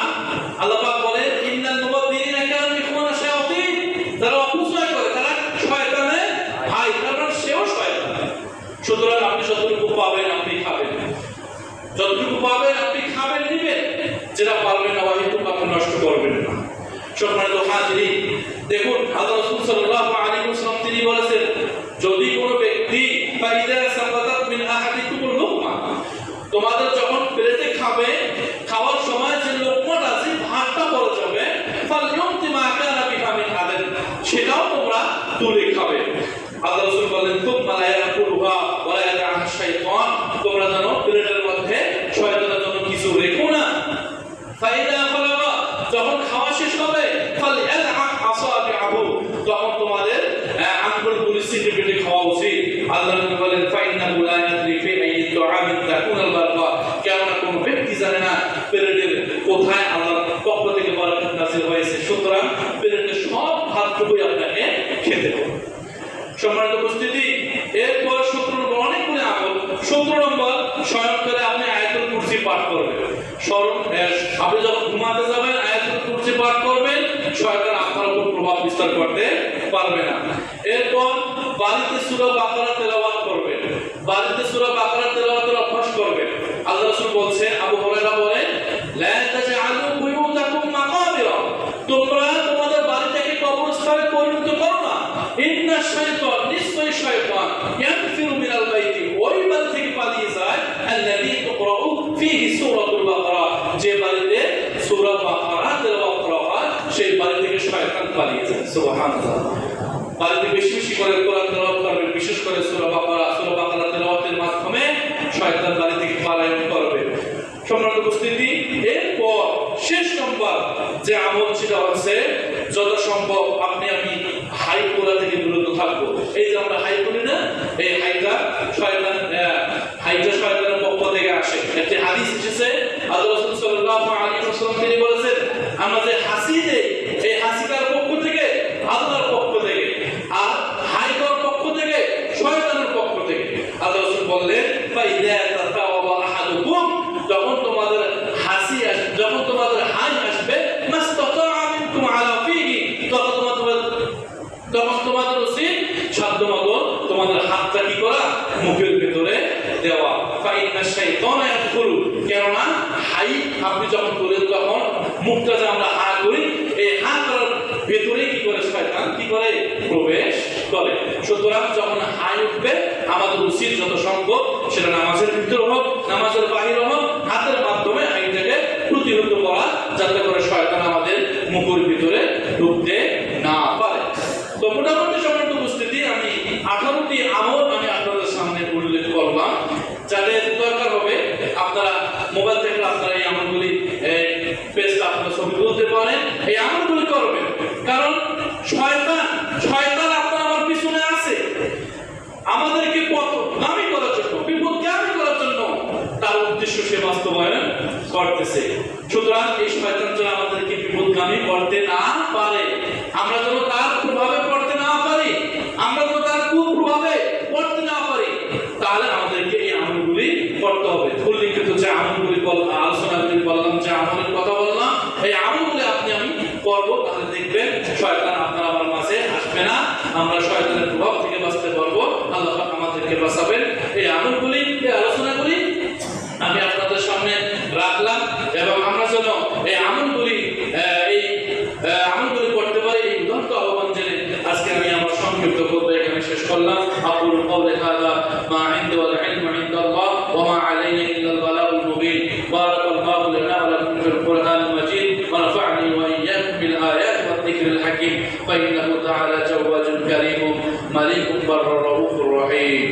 আল্লাহ পাক বলেন, ইন্নাল মুবাদদিরিনা কানু ইখওয়ানা শায়াতিন, যারা অপচয় করে তারা শয়তানের ভাই, কারণ সেও শয়তান। সুতরাং আপনি যতটুকু পাবেন আপনি খাবেন, যতটুকু পাবেন আপনি খাবেন, নিবেন, যেটা পারবেন না অহেতুক আপনি নষ্ট করবেন না। সম্মানিত হাজিরিন, দেখুন আল্লাহ রাসূল সাল্লাল্লাহু আলাইহি ওয়াসাল্লাম তিনি বলেছেন, যদি কোনো ব্যক্তি ফাইদা সাকাতাত মিন আহাদিকুমুল লুকমা, তোমাদের যখন প্লেটে খাবে, খাওয়ার সময় যে লোকমাটা আছে, ভাতটা পড়ে যাবে, ফালইউমতি মা কানা বিহা মিন সেটাও তোমরা তুলে খাবে। আল্লাহ রাসূল বলেন তুম্মা লা ইয়াকুলুহা ওয়া লা ইয়াদআহা শাইতান, তোমরা জানো প্লেটের মধ্যে শয়তানের জন্য কিছু রেখো না। ফাইদা ফালাগা, যখন খাওয়া শেষ হবে ফালইয়াদআ আসাবিআহু, তখন তোমাদের আঙ্গুলগুলি সিটে পেটে খাওয়া উচিত। আল্লাহ নবী বলেন ফাইন্নাহু লা ইয়াদরি ফি আইয়ি তুআমিন তাকুনুল বারকা, কেননা কোন ব্যক্তি জানে না প্লেটের কোথায় আল্লাহর পক্ষ থেকে বরকত নাযিল হয়েছে, সুতরাং প্লেটের সব ভাতটুকুই আপনাকে খেতে হবে। সম্মানিত উপস্থিতি, এরপর 17 নম্বর অনেকগুলো আমল। 17 নম্বর শয়ন করে আপনি আয়াতুল কুরসি পাঠ করবেন। আপনি যখন ঘুমাতে যাবেন আয়াতুল কুরসি পাঠ করবেন, শয়তান আপনার উপর প্রভাব বিস্তার করতে পারবে না। এরপর বাড়িতে সূরা বাকারা তেলাওয়াত করবেন, বাড়িতে সূরা বাকারা তেলাওয়াতের অভ্যাস করবেন। আল্লাহ রাসূল বলেন, আবু হুরায়রা বলেন, লা তাজআলু বুয়ুতাকুম মাকাবিরা, তোমরা তোমাদের বাড়িটাকে কবরস্থানে পরিণত করো না। ইন্না শাইতান, নিশ্চয়ই শয়তান, ইয়ানফিরু মিনাল বাইতি, ওই বাড়ি থেকে পালিয়ে যায়, আল্লাযী তুকরাউ ফীহি সূরাতুল বাকারা, যে বাড়িতে সূরা বাকারা তেলাওয়াত করা হয় সেই বাড়ি থেকে শয়তান পালিয়ে যায়। সুবহানাল্লাহ। বাড়িতে বেশি বেশি করে কোরআন তেলাওয়াত করবেন, বিশেষ করে সূরা বাকারা তেলাওয়াতের মাধ্যমে শয়তান বাড়ি থেকে পলায়ন করবে। সম্মানিত উপস্থিতি, এরপর শেষ নম্বর যে আমল সেটা হচ্ছে যত সম্ভব আপনি আমি হাই করা থেকে বিরত থাকবো। এই যে আমরা হাই করি না, এই হাইটা শয়তানের পক্ষ থেকে আসে। একটি হাদিস এসেছে, আল্লাহ রাসূল সাল্লাল্লাহু আলাইহি ওয়াসাল্লাম তিনি বলেছেন, আমরা যে হাসি দেই এই হাসিটার পক্ষ থেকে আল্লাহর পক্ষ থেকে, আর হাই করার পক্ষ থেকে শয়তানের পক্ষ থেকে। আল্লাহ রাসূল বললেন, ফাইদা তাতাওয়া আহাদুকুম, যখন তোমাদের হাসি আসবে, যখন তোমাদের হাই আসবে, মাস্তাতাআ মিনকুম আলা ফীহি, তখন তোমাদের উচিত সাধ্যমতো তোমাদের হাতটা কি করা, মুখের ভিতরে দেওয়া। ফাইন্না শাইতানা ইয়াদখুলু, কেননা হাই আপনি যখন করেন তখন মুখটা যে আমরা হা করি, এই হা করার ভিতরে কি করে শয়তান কি করে প্রবেশ করে। সুতরাং যখন হাই উঠবে আমাদের উচিত যত সম্ভব সেটা নামাজের ভিতরে হোক নামাজের বাহিরে হোক হাতের মাধ্যমে হাইটাকে প্রতিহত করা, যাতে করে শয়তান আমাদের মুখের ভিতরে ঢুকতে না পারে। তো মোটামুটি সম্মানিত উপস্থিতি, আমি 18টি আমল আমি আপনাদের সামনে উল্লেখ করলাম। যাদের দরকার হবে আপনারা মোবাইল থেকে আপনারা এই আমলগুলি পেজটা আপনারা ছবি তুলতে পারেন, এই আমলগুলি করবেন। কারণ শয়তান আপনার আমার পিছনে আছে, আমাদেরকে পথগামী করার জন্য, বিপদগামী করার জন্য তার উদ্দেশ্য সে বাস্তবায়ন করতেছে। সুতরাং এই শয়তান যেন আমাদেরকে বিপদগামী করতে না পারে, আমরা যেন তার প্রভাবে পড়তে না পারি, আমরা যেন তার কুপ্রভাবে পড়তে না পারি, তাহলে আমাদেরকে এই আমলগুলি করতে হবে। উল্লিখিত যে আমলগুলি আলোচনাগুলি বললাম, যে আমলের কথা বললাম, এই আমলগুলি আপনি আমি করবো, তাহলে দেখবেন শয়তান আপনার আমার মাঝে আসবে না, আমরা শয়তানের প্রভাব থেকে বাঁচতে পারবো। আল্লাহ আমাদেরকে বাঁচাবেন। এই আমলগুলি, এই আলোচনাগুলি আমি আপনাদের সামনে রাখলাম, এবং আমরা যেন এই আমলগুলি করতে পারি, এই উদাহরণ আহ্বান জেনে আজকে আমি আমার সংক্ষিপ্ত করবো এখানে শেষ করলাম। আকুলু কওলি হাযা মা ইনদি ওয়াল ইলমু ইনদাল্লাহ ওয়া মা আলাইনা ইল্লাল বালাগুল মুবিন। বারাকাল্লাহু লানা ওয়া লাকুম ফিল কুরআনিল মাজিদ ওয়া নাফা'নি ওয়া ইয়্যাকুম বিল আয়াতি ওয়াদ যিকরিল হাকীম। ফা ইন্নাহু তাআলা জাওয়াদুন কারীম মালিকুম বাররুর রাউফুর রহিম।